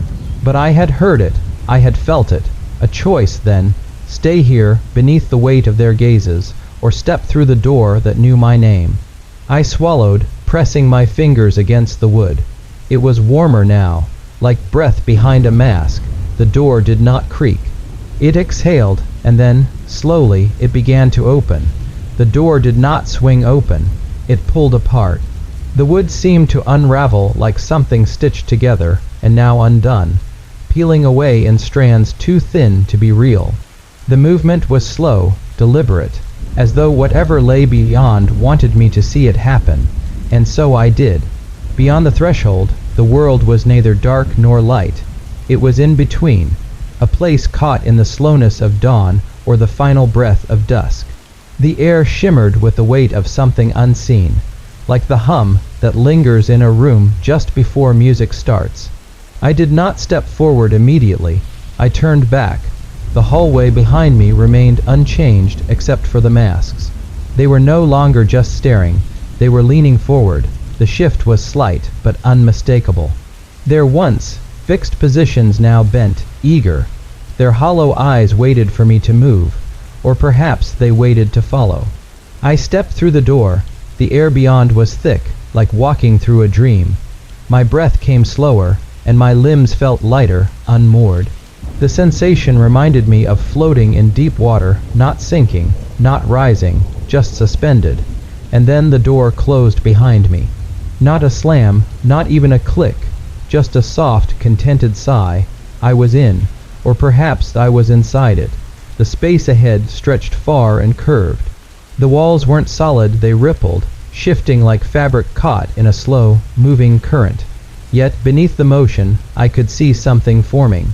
But I had heard it. I had felt it. A choice, then. Stay here, beneath the weight of their gazes, or step through the door that knew my name. I swallowed, pressing my fingers against the wood. It was warmer now, like breath behind a mask. The door did not creak. It exhaled, and then, slowly, it began to open. The door did not swing open. It pulled apart. The wood seemed to unravel like something stitched together, and now undone, peeling away in strands too thin to be real. The movement was slow, deliberate, as though whatever lay beyond wanted me to see it happen, and so I did. Beyond the threshold, the world was neither dark nor light. It was in between, a place caught in the slowness of dawn or the final breath of dusk. The air shimmered with the weight of something unseen, like the hum that lingers in a room just before music starts. I did not step forward immediately. I turned back. The hallway behind me remained unchanged except for the masks. They were no longer just staring. They were leaning forward. The shift was slight, but unmistakable. Their once fixed positions now bent, eager. Their hollow eyes waited for me to move, or perhaps they waited to follow. I stepped through the door. The air beyond was thick, like walking through a dream. My breath came slower, and my limbs felt lighter, unmoored. The sensation reminded me of floating in deep water, not sinking, not rising, just suspended. And then the door closed behind me. Not a slam, not even a click, just a soft, contented sigh. I was in, or perhaps I was inside it. The space ahead stretched far and curved. The walls weren't solid, they rippled, shifting like fabric caught in a slow, moving current. Yet beneath the motion, I could see something forming.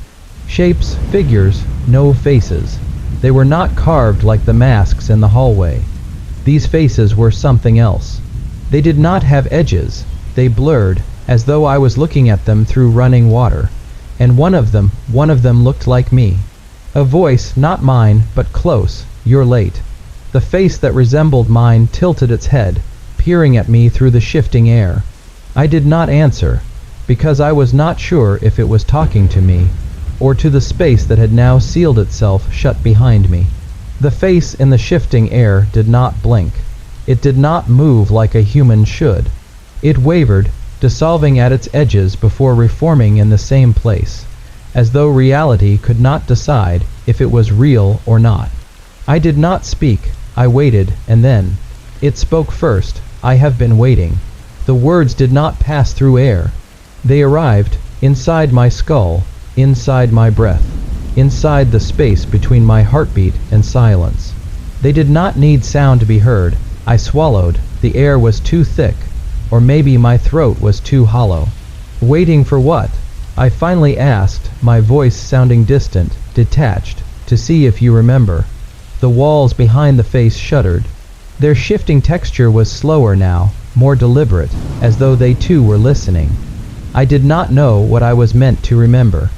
Shapes, figures, no faces. They were not carved like the masks in the hallway. These faces were something else. They did not have edges. They blurred, as though I was looking at them through running water. And one of them looked like me. A voice, not mine, but close. "You're late." The face that resembled mine tilted its head, peering at me through the shifting air. I did not answer, because I was not sure if it was talking to me, or to the space that had now sealed itself shut behind me. The face in the shifting air did not blink. It did not move like a human should. It wavered, dissolving at its edges before reforming in the same place, as though reality could not decide if it was real or not. I did not speak. I waited, and then it spoke first. "I have been waiting." The words did not pass through air. They arrived inside my skull, inside my breath, inside the space between my heartbeat and silence. They did not need sound to be heard. I swallowed. The air was too thick, or maybe my throat was too hollow. Waiting for what? I finally asked, my voice sounding distant, detached, to see if you remember. The walls behind the face shuddered. Their shifting texture was slower now, more deliberate, as though they too were listening. I did not know what I was meant to remember.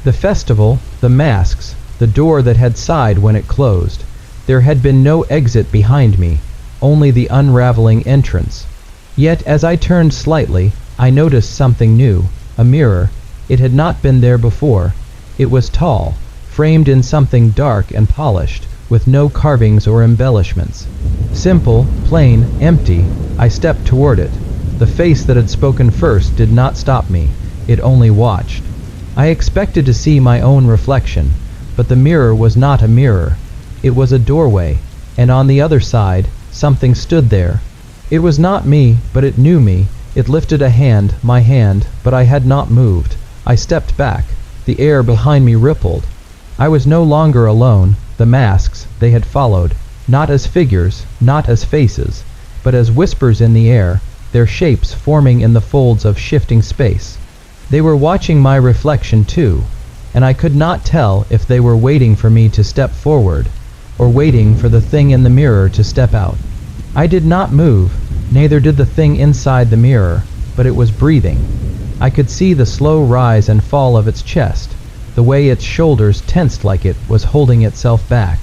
The festival, the masks, the door that had sighed when it closed. There had been no exit behind me, only the unraveling entrance. Yet as I turned slightly, I noticed something new, a mirror. It had not been there before. It was tall, framed in something dark and polished, with no carvings or embellishments. Simple, plain, empty. I stepped toward it. The face that had spoken first did not stop me. It only watched. I expected to see my own reflection, but the mirror was not a mirror. It was a doorway, and on the other side, something stood there. It was not me, but it knew me. It lifted a hand, my hand, but I had not moved. I stepped back. The air behind me rippled. I was no longer alone. The masks, they had followed, not as figures, not as faces, but as whispers in the air, their shapes forming in the folds of shifting space. They were watching my reflection too, and I could not tell if they were waiting for me to step forward, or waiting for the thing in the mirror to step out. I did not move, neither did the thing inside the mirror, but it was breathing. I could see the slow rise and fall of its chest, the way its shoulders tensed like it was holding itself back.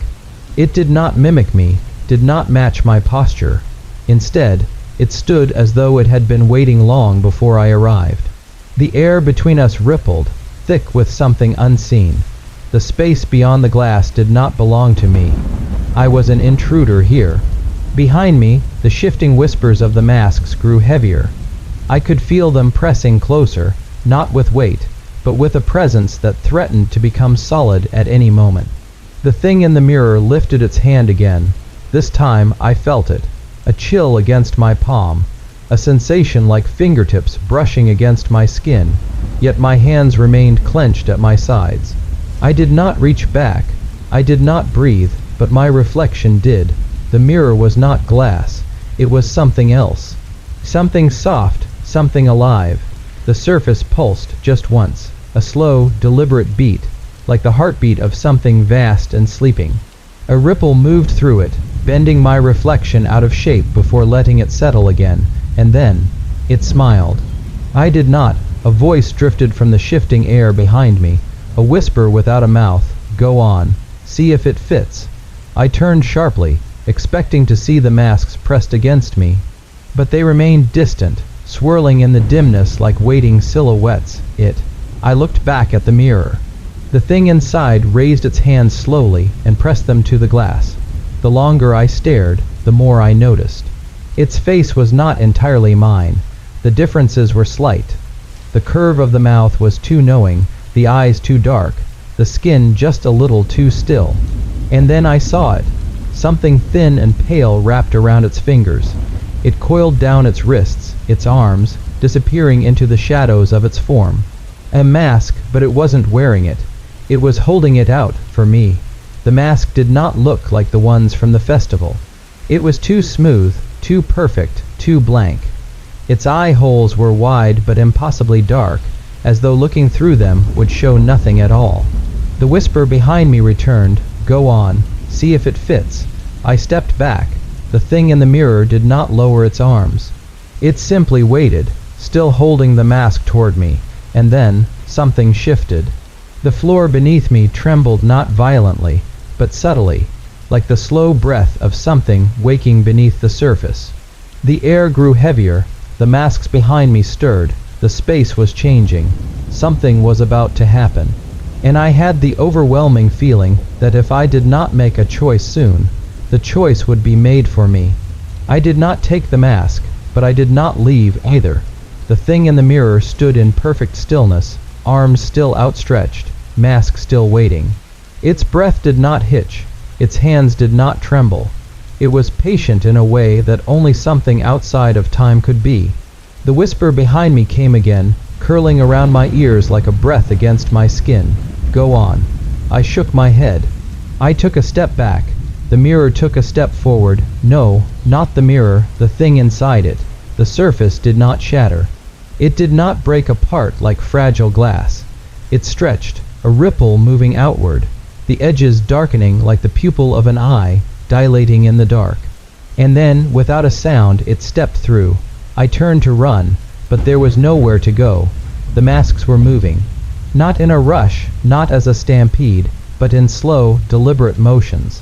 It did not mimic me, did not match my posture. Instead, it stood as though it had been waiting long before I arrived. The air between us rippled, thick with something unseen. The space beyond the glass did not belong to me. I was an intruder here. Behind me, the shifting whispers of the masks grew heavier. I could feel them pressing closer, not with weight, but with a presence that threatened to become solid at any moment. The thing in the mirror lifted its hand again. This time I felt it, a chill against my palm, a sensation like fingertips brushing against my skin, yet my hands remained clenched at my sides. I did not reach back, I did not breathe, but my reflection did. The mirror was not glass, it was something else. Something soft, something alive. The surface pulsed just once, a slow, deliberate beat, like the heartbeat of something vast and sleeping. A ripple moved through it, bending my reflection out of shape before letting it settle again, and then it smiled. I did not. A voice drifted from the shifting air behind me, a whisper without a mouth. Go on, see if it fits. I turned sharply, expecting to see the masks pressed against me, but they remained distant, swirling in the dimness like waiting silhouettes. I looked back at the mirror. The thing inside raised its hands slowly and pressed them to the glass. The longer I stared, the more I noticed. Its face was not entirely mine. The differences were slight. The curve of the mouth was too knowing, the eyes too dark, the skin just a little too still. And then I saw it. Something thin and pale wrapped around its fingers. It coiled down its wrists, its arms, disappearing into the shadows of its form. A mask, but it wasn't wearing it. It was holding it out for me. The mask did not look like the ones from the festival. It was too smooth, too perfect, too blank. Its eye holes were wide but impossibly dark, as though looking through them would show nothing at all. The whisper behind me returned, go on, see if it fits. I stepped back. The thing in the mirror did not lower its arms. It simply waited, still holding the mask toward me, and then something shifted. The floor beneath me trembled not violently, but subtly, like the slow breath of something waking beneath the surface. The air grew heavier, the masks behind me stirred, the space was changing. Something was about to happen. And I had the overwhelming feeling that if I did not make a choice soon, the choice would be made for me. I did not take the mask, but I did not leave either. The thing in the mirror stood in perfect stillness, arms still outstretched, mask still waiting. Its breath did not hitch, its hands did not tremble. It was patient in a way that only something outside of time could be. The whisper behind me came again, curling around my ears like a breath against my skin. Go on. I shook my head. I took a step back. The mirror took a step forward. No, not the mirror, the thing inside it. The surface did not shatter. It did not break apart like fragile glass. It stretched, a ripple moving outward, the edges darkening like the pupil of an eye, dilating in the dark. And then, without a sound, it stepped through. I turned to run, but there was nowhere to go. The masks were moving. Not in a rush, not as a stampede, but in slow, deliberate motions.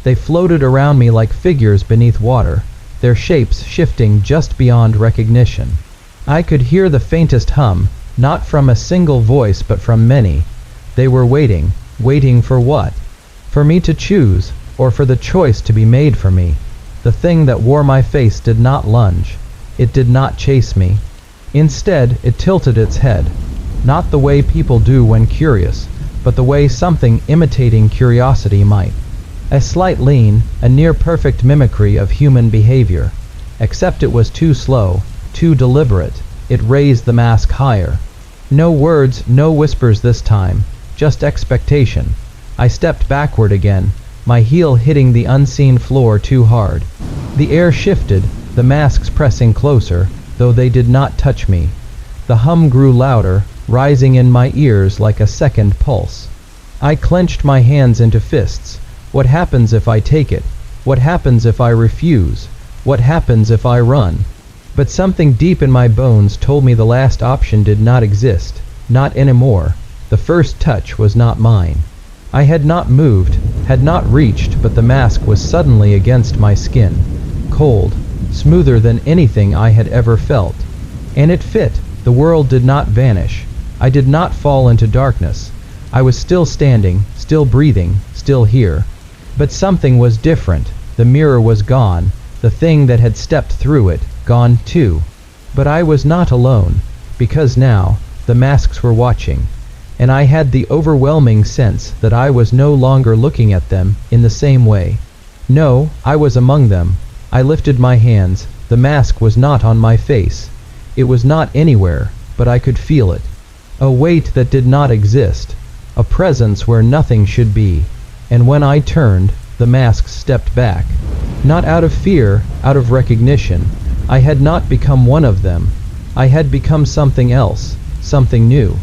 They floated around me like figures beneath water, their shapes shifting just beyond recognition. I could hear the faintest hum, not from a single voice but from many. They were waiting. Waiting for what? For me to choose, or for the choice to be made for me. The thing that wore my face did not lunge. It did not chase me. Instead, it tilted its head. Not the way people do when curious, but the way something imitating curiosity might. A slight lean, a near-perfect mimicry of human behavior. Except it was too slow, too deliberate. It raised the mask higher. No words, no whispers this time, just expectation. I stepped backward again, my heel hitting the unseen floor too hard. The air shifted, the masks pressing closer, though they did not touch me. The hum grew louder, rising in my ears like a second pulse. I clenched my hands into fists. What happens if I take it? What happens if I refuse? What happens if I run? But something deep in my bones told me the last option did not exist, not anymore. The first touch was not mine. I had not moved, had not reached, but the mask was suddenly against my skin, cold, smoother than anything I had ever felt. And it fit. The world did not vanish. I did not fall into darkness. I was still standing, still breathing, still here. But something was different. The mirror was gone. the thing that had stepped through it, gone too. But I was not alone, because now, the masks were watching, and I had the overwhelming sense that I was no longer looking at them in the same way. No, I was among them. I lifted my hands. The mask was not on my face. It was not anywhere, but I could feel it. A weight that did not exist, a presence where nothing should be. And when I turned, the mask stepped back. Not out of fear, out of recognition. I had not become one of them. I had become something else, something new.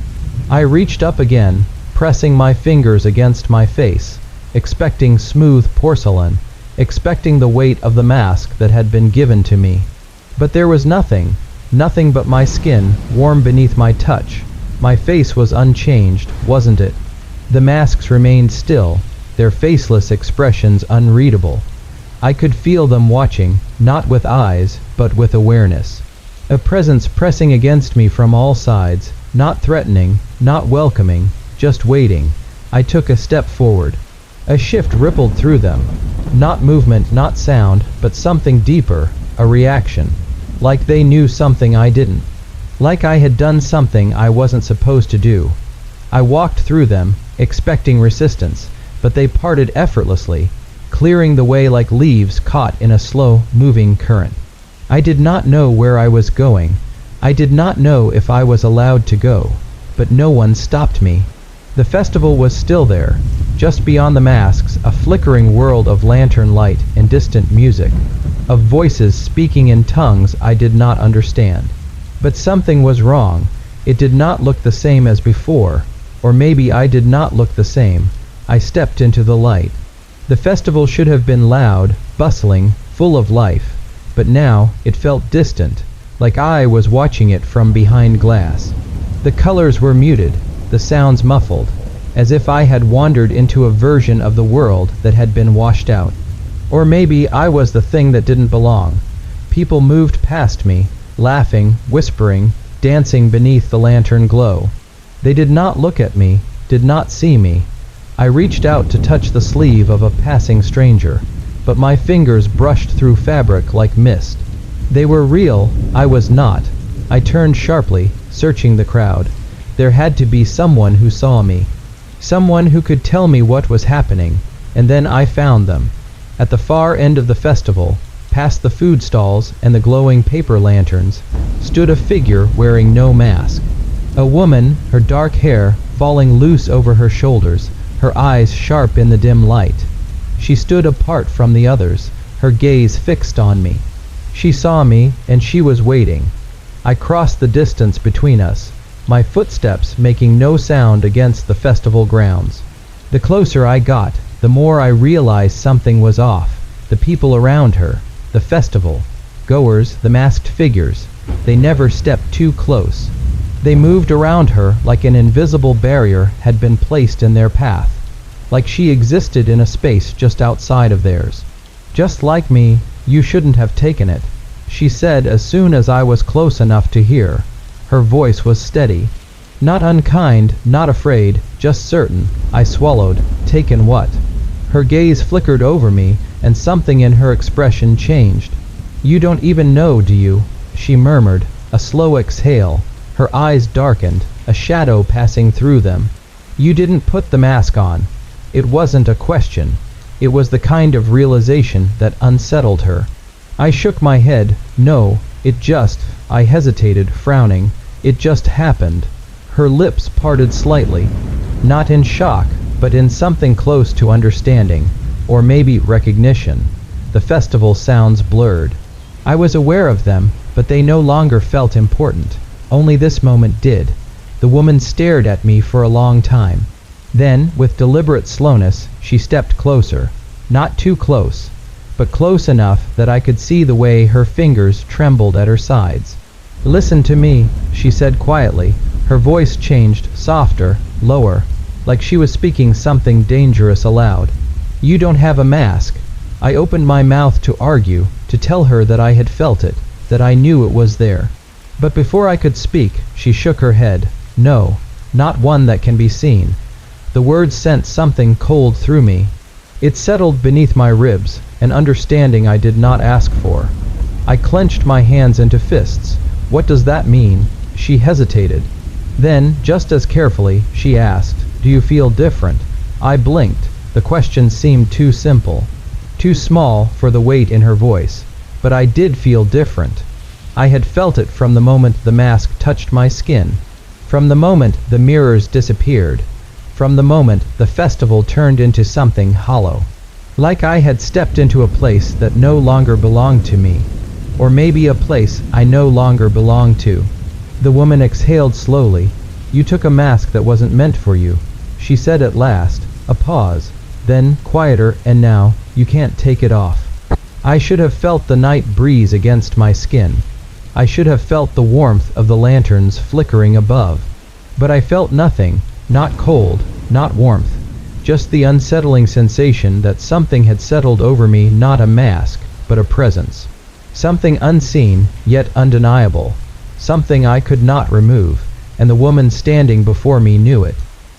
I reached up again, pressing my fingers against my face, expecting smooth porcelain, expecting the weight of the mask that had been given to me. But there was nothing, nothing but my skin, warm beneath my touch. My face was unchanged, wasn't it? The masks remained still, their faceless expressions unreadable. I could feel them watching, not with eyes, but with awareness. A presence pressing against me from all sides, not threatening, not welcoming, just waiting. I took a step forward. A shift rippled through them. Not movement, not sound, but something deeper, a reaction. Like they knew something I didn't. Like I had done something I wasn't supposed to do. I walked through them, expecting resistance, but they parted effortlessly, clearing the way like leaves caught in a slow-moving current. I did not know where I was going. I did not know if I was allowed to go, but no one stopped me. The festival was still there, just beyond the masks, a flickering world of lantern light and distant music, of voices speaking in tongues I did not understand. But something was wrong. It did not look the same as before, or maybe I did not look the same. I stepped into the light. The festival should have been loud, bustling, full of life, but now it felt distant, like I was watching it from behind glass. The colors were muted, the sounds muffled, as if I had wandered into a version of the world that had been washed out. Or maybe I was the thing that didn't belong. People moved past me, laughing, whispering, dancing beneath the lantern glow. They did not look at me, did not see me. I reached out to touch the sleeve of a passing stranger, but my fingers brushed through fabric like mist. They were real, I was not. I turned sharply, searching the crowd. There had to be someone who saw me, someone who could tell me what was happening, and then I found them. At the far end of the festival, past the food stalls and the glowing paper lanterns, stood a figure wearing no mask. A woman, her dark hair falling loose over her shoulders, her eyes sharp in the dim light. She stood apart from the others, her gaze fixed on me. She saw me, and she was waiting. I crossed the distance between us, my footsteps making no sound against the festival grounds. The closer I got, the more I realized something was off. The people around her, the festival, goers, the masked figures, they never stepped too close. They moved around her like an invisible barrier had been placed in their path, like she existed in a space just outside of theirs. Just like me, you shouldn't have taken it, she said as soon as I was close enough to hear. Her voice was steady. Not unkind, not afraid, just certain. I swallowed. Taken what? Her gaze flickered over me, and something in her expression changed. You don't even know, do you? She murmured, a slow exhale. Her eyes darkened, a shadow passing through them. You didn't put the mask on. It wasn't a question. It was the kind of realization that unsettled her. I shook my head. No, it just... I hesitated, frowning. It just happened. Her lips parted slightly, not in shock, but in something close to understanding, or maybe recognition. The festival sounds blurred. I was aware of them, but they no longer felt important. Only this moment did. The woman stared at me for a long time. Then, with deliberate slowness, she stepped closer. Not too close, but close enough that I could see the way her fingers trembled at her sides. Listen to me, she said quietly. Her voice changed, softer, lower, like she was speaking something dangerous aloud. You don't have a mask. I opened my mouth to argue, to tell her that I had felt it, that I knew it was there. But before I could speak, she shook her head. No, not one that can be seen. The words sent something cold through me. It settled beneath my ribs, an understanding I did not ask for. I clenched my hands into fists. What does that mean? She hesitated. Then, just as carefully, she asked, "Do you feel different?" I blinked. The question seemed too simple, too small for the weight in her voice. But I did feel different. I had felt it from the moment the mask touched my skin, from the moment the mirrors disappeared, from the moment the festival turned into something hollow. Like I had stepped into a place that no longer belonged to me, or maybe a place I no longer belonged to. The woman exhaled slowly. "You took a mask that wasn't meant for you," she said at last. A pause, then quieter, "And now, you can't take it off." I should have felt the night breeze against my skin. I should have felt the warmth of the lanterns flickering above. But I felt nothing, not cold, not warmth, just the unsettling sensation that something had settled over me, not a mask, but a presence. Something unseen, yet undeniable. Something I could not remove, and the woman standing before me knew it.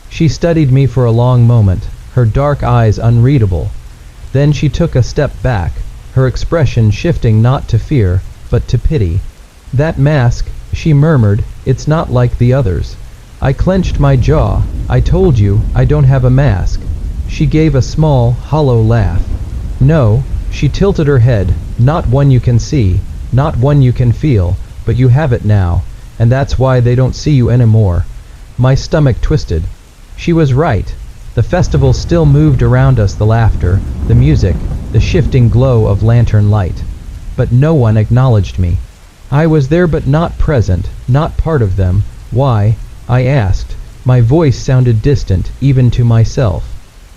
She studied me for a long moment, her dark eyes unreadable. Then she took a step back, her expression shifting not to fear, but to pity. "That mask," she murmured, "it's not like the others." I clenched my jaw. "I told you, I don't have a mask." She gave a small, hollow laugh. "No," she tilted her head, "not one you can see, not one you can feel, but you have it now, and that's why they don't see you anymore." My stomach twisted. She was right. The festival still moved around us, the laughter, the music, the shifting glow of lantern light. But no one acknowledged me. I was there but not present, not part of them. "Why?" I asked. My voice sounded distant, even to myself.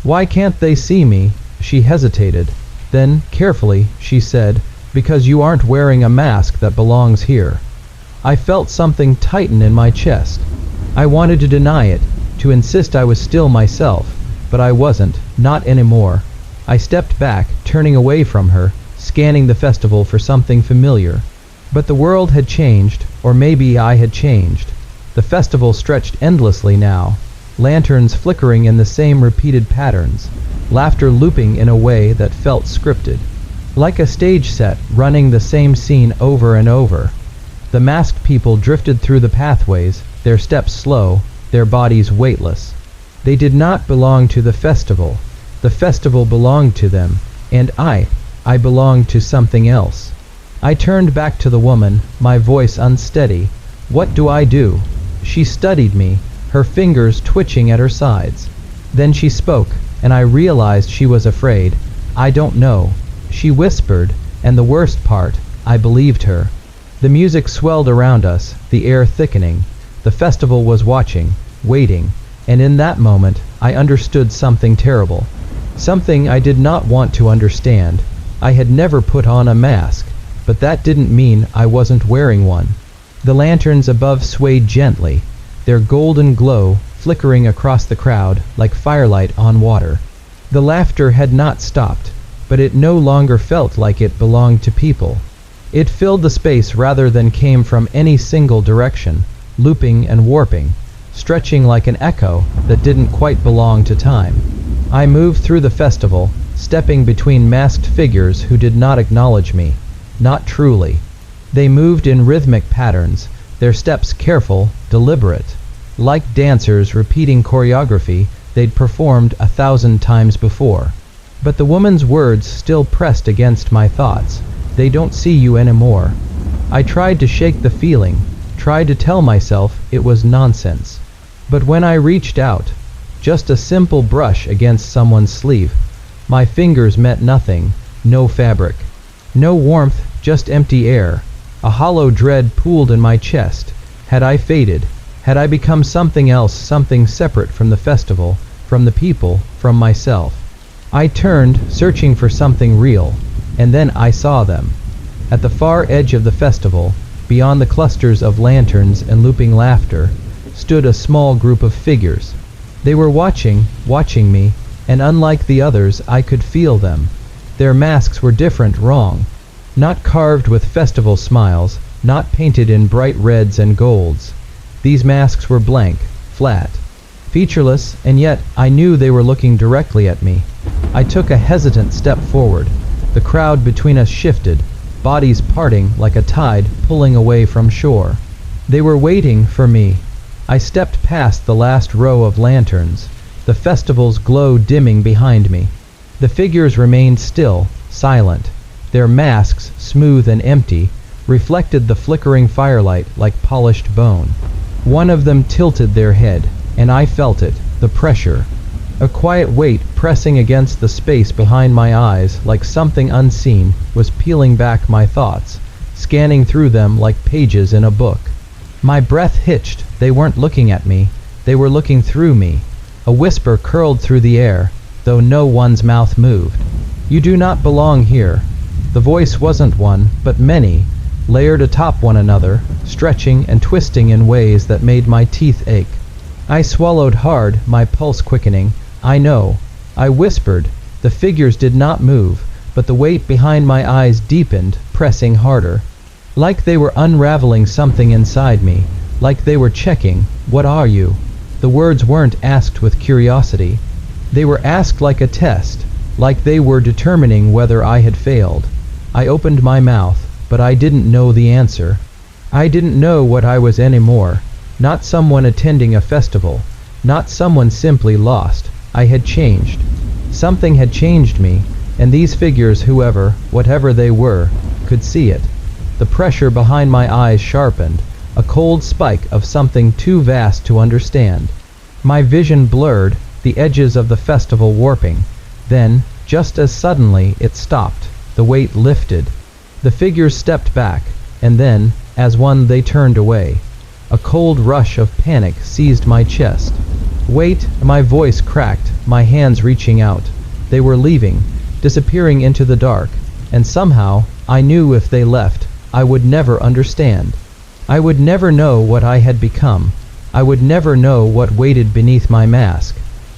"Why can't they see me?" She hesitated. Then, carefully, she said, "Because you aren't wearing a mask that belongs here." I felt something tighten in my chest. I wanted to deny it, to insist I was still myself, but I wasn't, not anymore. I stepped back, turning away from her, scanning the festival for something familiar. But the world had changed, or maybe I had changed. The festival stretched endlessly now, lanterns flickering in the same repeated patterns, laughter looping in a way that felt scripted, like a stage set running the same scene over and over. The masked people drifted through the pathways, their steps slow, their bodies weightless. They did not belong to the festival. The festival belonged to them, and I belonged to something else. I turned back to the woman, my voice unsteady. "What do I do?" She studied me, her fingers twitching at her sides. Then she spoke, and I realized she was afraid. "I don't know," she whispered, and the worst part, I believed her. The music swelled around us, the air thickening. The festival was watching, waiting, and in that moment, I understood something terrible. Something I did not want to understand. I had never put on a mask, but that didn't mean I wasn't wearing one. The lanterns above swayed gently, their golden glow flickering across the crowd like firelight on water. The laughter had not stopped, but it no longer felt like it belonged to people. It filled the space rather than came from any single direction, looping and warping, stretching like an echo that didn't quite belong to time. I moved through the festival, stepping between masked figures who did not acknowledge me, not truly. They moved in rhythmic patterns, their steps careful, deliberate, like dancers repeating choreography they'd performed 1,000 times before. But the woman's words still pressed against my thoughts. "They don't see you anymore." I tried to shake the feeling, tried to tell myself it was nonsense. But when I reached out, just a simple brush against someone's sleeve, my fingers met nothing, no fabric, no warmth, just empty air. A hollow dread pooled in my chest. Had I faded? Had I become something else, something separate from the festival, from the people, from myself? I turned, searching for something real, and then I saw them. At the far edge of the festival, beyond the clusters of lanterns and looping laughter, stood a small group of figures. They were watching me, and unlike the others, I could feel them. Their masks were different, wrong. Not carved with festival smiles, not painted in bright reds and golds. These masks were blank, flat. featureless, and yet I knew they were looking directly at me. I took a hesitant step forward. The crowd between us shifted, bodies parting like a tide pulling away from shore. They were waiting for me. I stepped past the last row of lanterns, the festival's glow dimming behind me. The figures remained still, silent. Their masks, smooth and empty, reflected the flickering firelight like polished bone. One of them tilted their head, and I felt it, the pressure. A quiet weight pressing against the space behind my eyes like something unseen was peeling back my thoughts, scanning through them like pages in a book. My breath hitched. They weren't looking at me. They were looking through me. A whisper curled through the air, though no one's mouth moved. "You do not belong here." The voice wasn't one, but many, layered atop one another, stretching and twisting in ways that made my teeth ache. I swallowed hard, my pulse quickening. "I know." I whispered. The figures did not move, but the weight behind my eyes deepened, pressing harder. Like they were unraveling something inside me, like they were checking, "What are you?" The words weren't asked with curiosity. They were asked like a test, like they were determining whether I had failed. I opened my mouth, but I didn't know the answer. I didn't know what I was anymore. Not someone attending a festival, not someone simply lost. I had changed. Something had changed me, and these figures, whatever they were, could see it. The pressure behind my eyes sharpened, a cold spike of something too vast to understand. My vision blurred, the edges of the festival warping. Then, just as suddenly, it stopped. The weight lifted. The figures stepped back, and then, as one, they turned away. A cold rush of panic seized my chest. "Wait!" My voice cracked, my hands reaching out. They were leaving, disappearing into the dark, and somehow, I knew if they left, I would never understand. I would never know what I had become. I would never know what waited beneath my mask.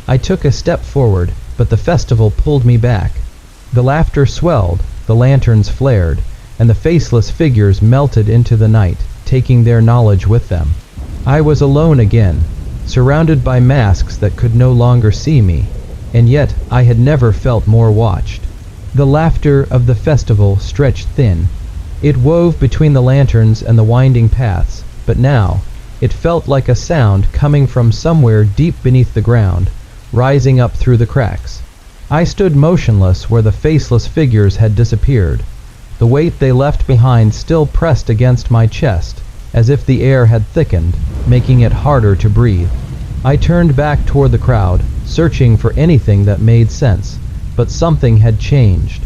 I took a step forward, but the festival pulled me back. The laughter swelled, the lanterns flared, and the faceless figures melted into the night, taking their knowledge with them. I was alone again, surrounded by masks that could no longer see me, and yet I had never felt more watched. The laughter of the festival stretched thin. It wove between the lanterns and the winding paths, but now it felt like a sound coming from somewhere deep beneath the ground, rising up through the cracks. I stood motionless where the faceless figures had disappeared. The weight they left behind still pressed against my chest, as if the air had thickened, making it harder to breathe. I turned back toward the crowd, searching for anything that made sense, but something had changed.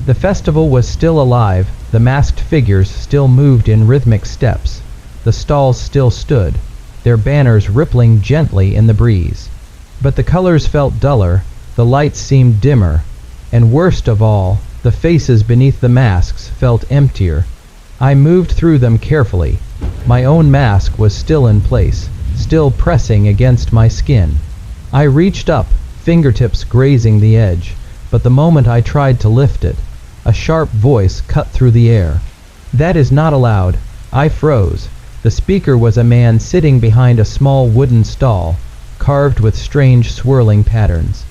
The festival was still alive, the masked figures still moved in rhythmic steps. The stalls still stood, their banners rippling gently in the breeze. But the colors felt duller, the lights seemed dimmer, and worst of all, the faces beneath the masks felt emptier. I moved through them carefully. My own mask was still in place, still pressing against my skin. I reached up, fingertips grazing the edge, but the moment I tried to lift it, a sharp voice cut through the air. "That is not allowed." I froze. The speaker was a man sitting behind a small wooden stall, carved with strange swirling patterns.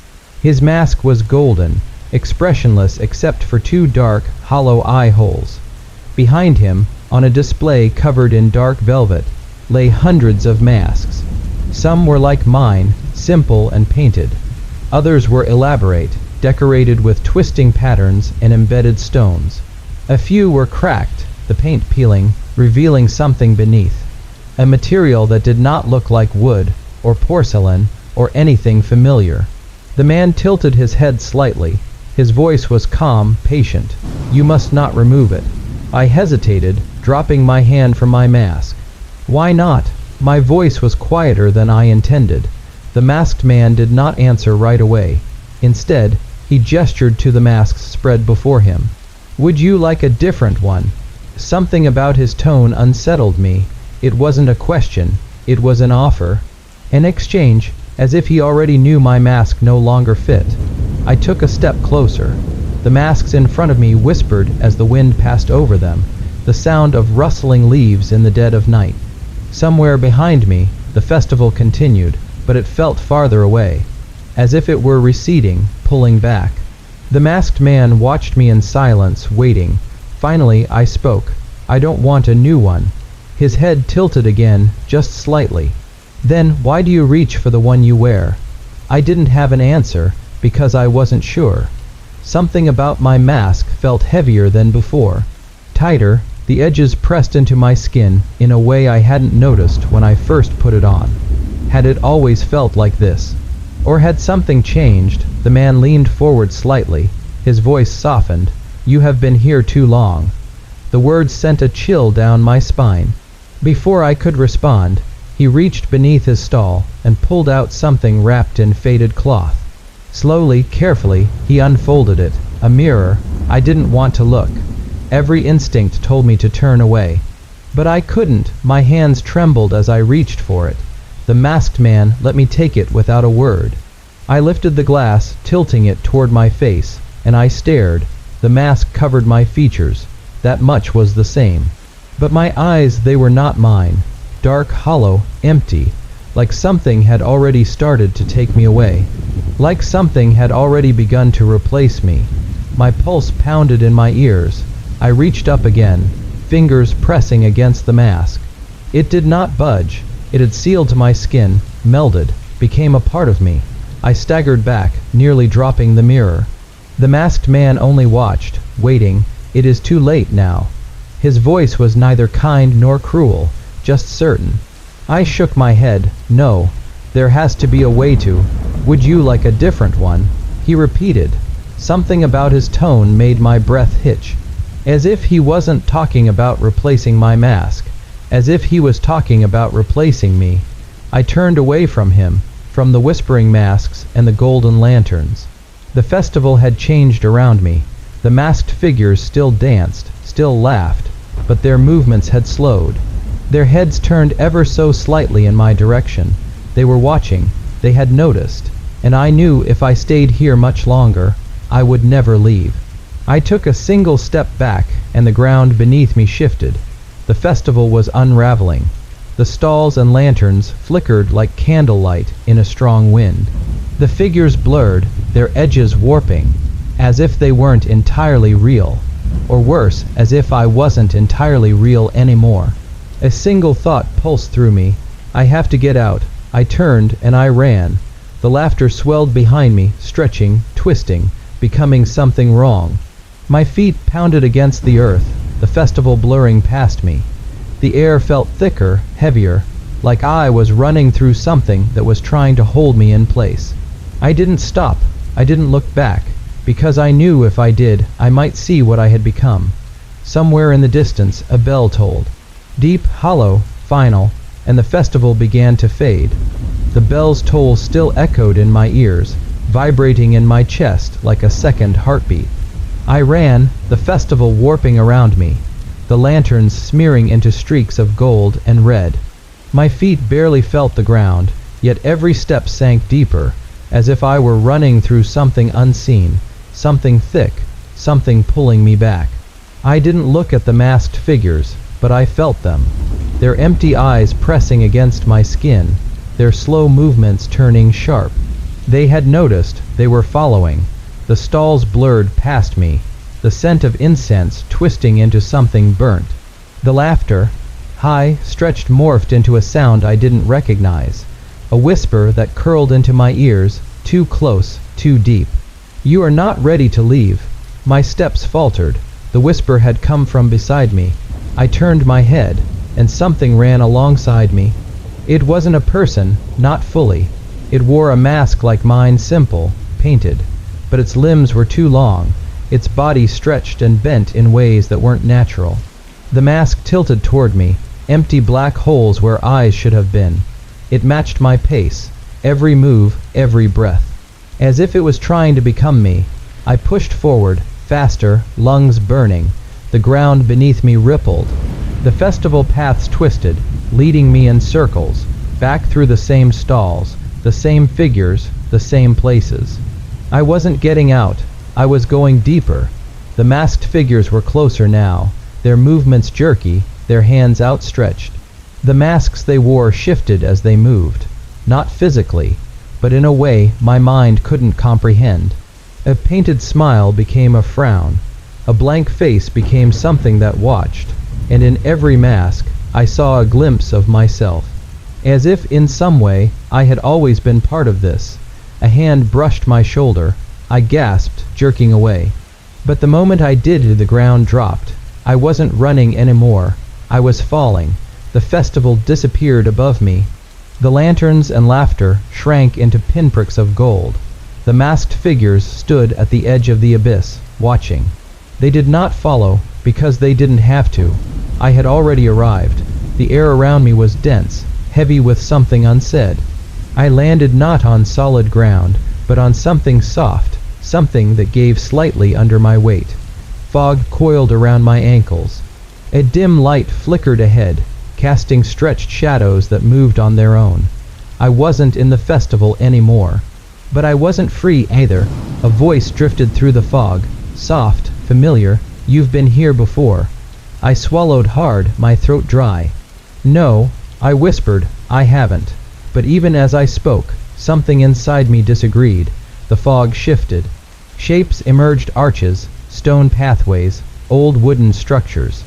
His mask was golden, expressionless except for two dark, hollow eye holes. Behind him, on a display covered in dark velvet, lay hundreds of masks. Some were like mine, simple and painted. Others were elaborate, decorated with twisting patterns and embedded stones. A few were cracked, the paint peeling, revealing something beneath. A material that did not look like wood, or porcelain, or anything familiar. The man tilted his head slightly. His voice was calm, patient. "You must not remove it." I hesitated, dropping my hand from my mask. "Why not?" My voice was quieter than I intended. The masked man did not answer right away. Instead, he gestured to the masks spread before him. "Would you like a different one?" Something about his tone unsettled me. It wasn't a question, it was an offer. An exchange, as if he already knew my mask no longer fit. I took a step closer. The masks in front of me whispered as the wind passed over them, the sound of rustling leaves in the dead of night. Somewhere behind me, the festival continued, but it felt farther away, as if it were receding, pulling back. The masked man watched me in silence, waiting. Finally, I spoke. "I don't want a new one." His head tilted again, just slightly. "Then why do you reach for the one you wear?" I didn't have an answer, because I wasn't sure. Something about my mask felt heavier than before. Tighter, the edges pressed into my skin in a way I hadn't noticed when I first put it on. Had it always felt like this? Or had something changed? The man leaned forward slightly. His voice softened. "You have been here too long." The words sent a chill down my spine. Before I could respond, he reached beneath his stall and pulled out something wrapped in faded cloth. Slowly, carefully, he unfolded it. A mirror. I didn't want to look. Every instinct told me to turn away. But I couldn't. My hands trembled as I reached for it. The masked man let me take it without a word. I lifted the glass, tilting it toward my face, and I stared. The mask covered my features. That much was the same. But my eyes, they were not mine. Dark, hollow, empty, like something had already started to take me away. Like something had already begun to replace me. My pulse pounded in my ears. I reached up again, fingers pressing against the mask. It did not budge. It had sealed to my skin, melded, became a part of me. I staggered back, nearly dropping the mirror. The masked man only watched, waiting. "It is too late now." His voice was neither kind nor cruel, just certain. I shook my head. "No, there has to be a way to. Would you like a different one?" He repeated. Something about his tone made my breath hitch. As if he wasn't talking about replacing my mask. As if he was talking about replacing me. I turned away from him, from the whispering masks and the golden lanterns. The festival had changed around me. The masked figures still danced, still laughed, but their movements had slowed. Their heads turned ever so slightly in my direction. They were watching, they had noticed, and I knew if I stayed here much longer, I would never leave. I took a single step back, and the ground beneath me shifted. The festival was unraveling. The stalls and lanterns flickered like candlelight in a strong wind. The figures blurred, their edges warping, as if they weren't entirely real. Or worse, as if I wasn't entirely real anymore. A single thought pulsed through me. I have to get out. I turned and I ran. The laughter swelled behind me, stretching, twisting, becoming something wrong. My feet pounded against the earth, the festival blurring past me. The air felt thicker, heavier, like I was running through something that was trying to hold me in place. I didn't stop. I didn't look back, because I knew if I did, I might see what I had become. Somewhere in the distance, a bell tolled. Deep, hollow, final, and the festival began to fade. The bell's toll still echoed in my ears, vibrating in my chest like a second heartbeat. I ran, the festival warping around me, the lanterns smearing into streaks of gold and red. My feet barely felt the ground, yet every step sank deeper, as if I were running through something unseen, something thick, something pulling me back. I didn't look at the masked figures, but I felt them, their empty eyes pressing against my skin, their slow movements turning sharp. They had noticed, they were following. The stalls blurred past me, the scent of incense twisting into something burnt. The laughter, high, stretched, morphed into a sound I didn't recognize, a whisper that curled into my ears, too close, too deep. "You are not ready to leave." My steps faltered. The whisper had come from beside me. I turned my head, and something ran alongside me. It wasn't a person, not fully. It wore a mask like mine, simple, painted, but its limbs were too long, its body stretched and bent in ways that weren't natural. The mask tilted toward me, empty black holes where eyes should have been. It matched my pace, every move, every breath. As if it was trying to become me, I pushed forward, faster, lungs burning. The ground beneath me rippled. The festival paths twisted, leading me in circles, back through the same stalls, the same figures, the same places. I wasn't getting out. I was going deeper. The masked figures were closer now, their movements jerky, their hands outstretched. The masks they wore shifted as they moved. not physically, but in a way my mind couldn't comprehend. A painted smile became a frown, a blank face became something that watched, and in every mask I saw a glimpse of myself. As if in some way I had always been part of this. A hand brushed my shoulder. I gasped, jerking away. But the moment I did, the ground dropped. I wasn't running anymore. I was falling. The festival disappeared above me. The lanterns and laughter shrank into pinpricks of gold. The masked figures stood at the edge of the abyss, watching. They did not follow, because they didn't have to. I had already arrived. The air around me was dense, heavy with something unsaid. I landed not on solid ground, but on something soft, something that gave slightly under my weight. Fog coiled around my ankles. A dim light flickered ahead, casting stretched shadows that moved on their own. I wasn't in the festival anymore. But I wasn't free either. A voice drifted through the fog, soft, familiar. "You've been here before." I swallowed hard, my throat dry. "No," I whispered, "I haven't." But even as I spoke, something inside me disagreed. The fog shifted. Shapes emerged, arches, stone pathways, old wooden structures.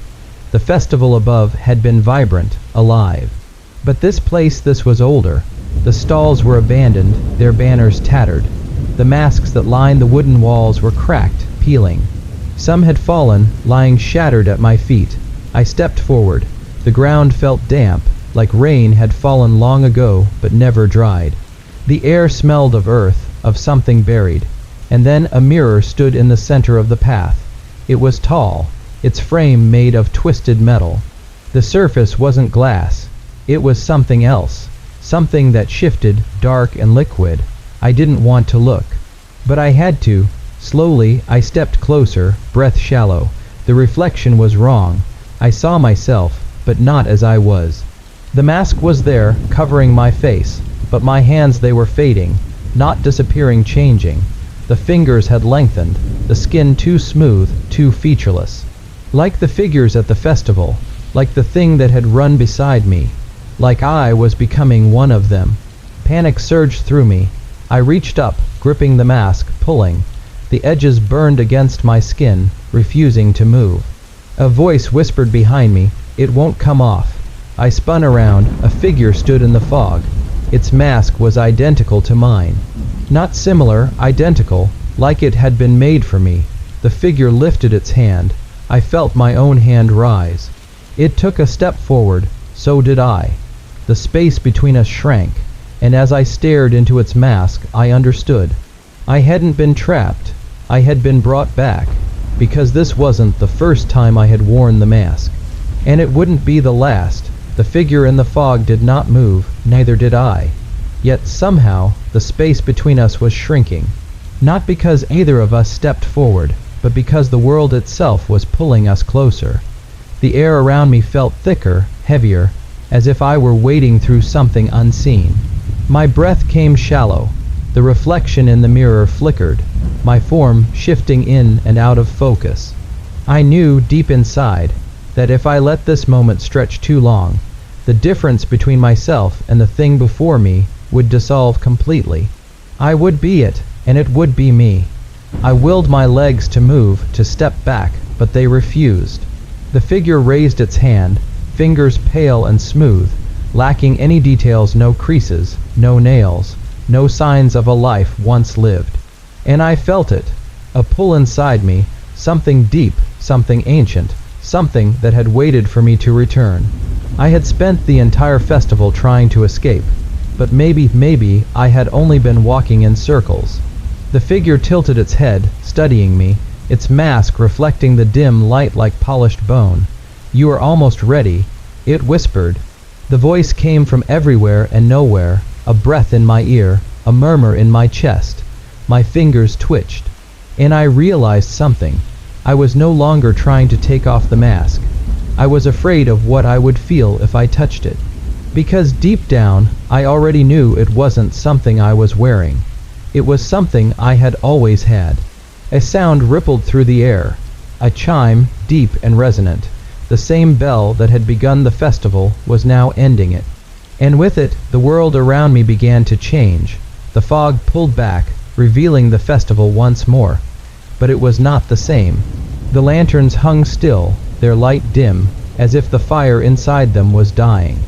The festival above had been vibrant, alive. But this was older. The stalls were abandoned, their banners tattered. The masks that lined the wooden walls were cracked, peeling. Some had fallen, lying shattered at my feet. I stepped forward. The ground felt damp, like rain had fallen long ago but never dried. The air smelled of earth, of something buried. And then a mirror stood in the center of the path. It was tall, its frame made of twisted metal. The surface wasn't glass. It was something else. Something that shifted, dark and liquid. I didn't want to look. But I had to. Slowly, I stepped closer, breath shallow. The reflection was wrong. I saw myself, but not as I was. The mask was there, covering my face, but my hands, they were fading, not disappearing, changing. The fingers had lengthened, the skin too smooth, too featureless. Like the figures at the festival, like the thing that had run beside me. Like I was becoming one of them. Panic surged through me. I reached up, gripping the mask, pulling. The edges burned against my skin, refusing to move. A voice whispered behind me, "It won't come off." I spun around. A figure stood in the fog. Its mask was identical to mine. Not similar, identical, like it had been made for me. The figure lifted its hand. I felt my own hand rise. It took a step forward. So did I. The space between us shrank, and as I stared into its mask, I understood. I hadn't been trapped. I had been brought back, because this wasn't the first time I had worn the mask. And it wouldn't be the last. The figure in the fog did not move, neither did I. Yet somehow, the space between us was shrinking. Not because either of us stepped forward, but because the world itself was pulling us closer. The air around me felt thicker, heavier, as if I were wading through something unseen. My breath came shallow. The reflection in the mirror flickered, my form shifting in and out of focus. I knew deep inside that if I let this moment stretch too long, the difference between myself and the thing before me would dissolve completely. I would be it, and it would be me. I willed my legs to move, to step back, but they refused. The figure raised its hand, fingers pale and smooth, lacking any details, no creases, no nails, no signs of a life once lived. And I felt it, a pull inside me, something deep, something ancient, something that had waited for me to return. I had spent the entire festival trying to escape, but maybe I had only been walking in circles. The figure tilted its head, studying me, its mask reflecting the dim light like polished bone. "You are almost ready," it whispered. The voice came from everywhere and nowhere, a breath in my ear, a murmur in my chest. My fingers twitched, and I realized something. I was no longer trying to take off the mask. I was afraid of what I would feel if I touched it. Because deep down, I already knew it wasn't something I was wearing. It was something I had always had. A sound rippled through the air, a chime, deep and resonant. The same bell that had begun the festival was now ending it. And with it, the world around me began to change. The fog pulled back, revealing the festival once more. But it was not the same. The lanterns hung still, their light dim, as if the fire inside them was dying.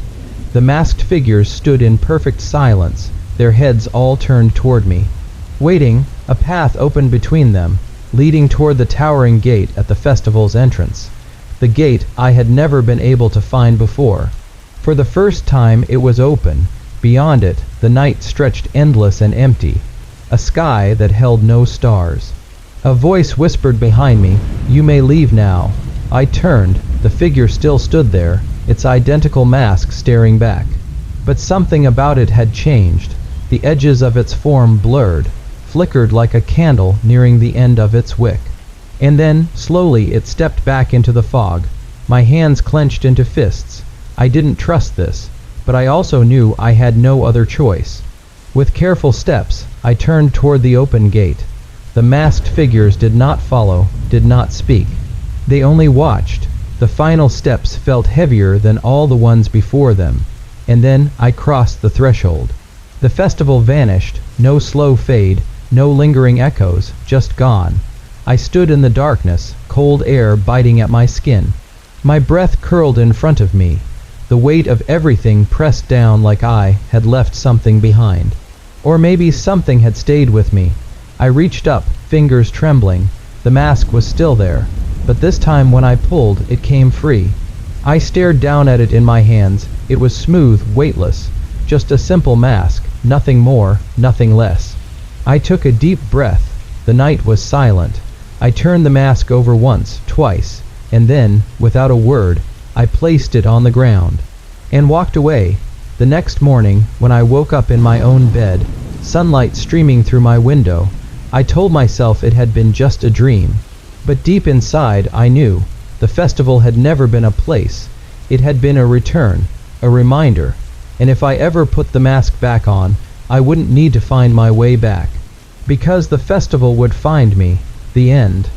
The masked figures stood in perfect silence, their heads all turned toward me. Waiting, a path opened between them, leading toward the towering gate at the festival's entrance. The gate I had never been able to find before. For the first time it was open. Beyond it, the night stretched endless and empty, a sky that held no stars. A voice whispered behind me, "You may leave now." I turned. The figure still stood there, its identical mask staring back. But something about it had changed. The edges of its form blurred, flickered like a candle nearing the end of its wick. And then, slowly, it stepped back into the fog. My hands clenched into fists. I didn't trust this, but I also knew I had no other choice. With careful steps, I turned toward the open gate. The masked figures did not follow, did not speak. They only watched. The final steps felt heavier than all the ones before them. And then I crossed the threshold. The festival vanished, no slow fade, no lingering echoes, just gone. I stood in the darkness, cold air biting at my skin. My breath curled in front of me. The weight of everything pressed down like I had left something behind. Or maybe something had stayed with me. I reached up, fingers trembling. The mask was still there, but this time when I pulled, it came free. I stared down at it in my hands. It was smooth, weightless, just a simple mask, nothing more, nothing less. I took a deep breath. The night was silent. I turned the mask over once, twice, and then, without a word, I placed it on the ground and walked away. The next morning, when I woke up in my own bed, sunlight streaming through my window, I told myself it had been just a dream. But deep inside, I knew the festival had never been a place. It had been a return, a reminder, and if I ever put the mask back on, I wouldn't need to find my way back. Because the festival would find me. The end.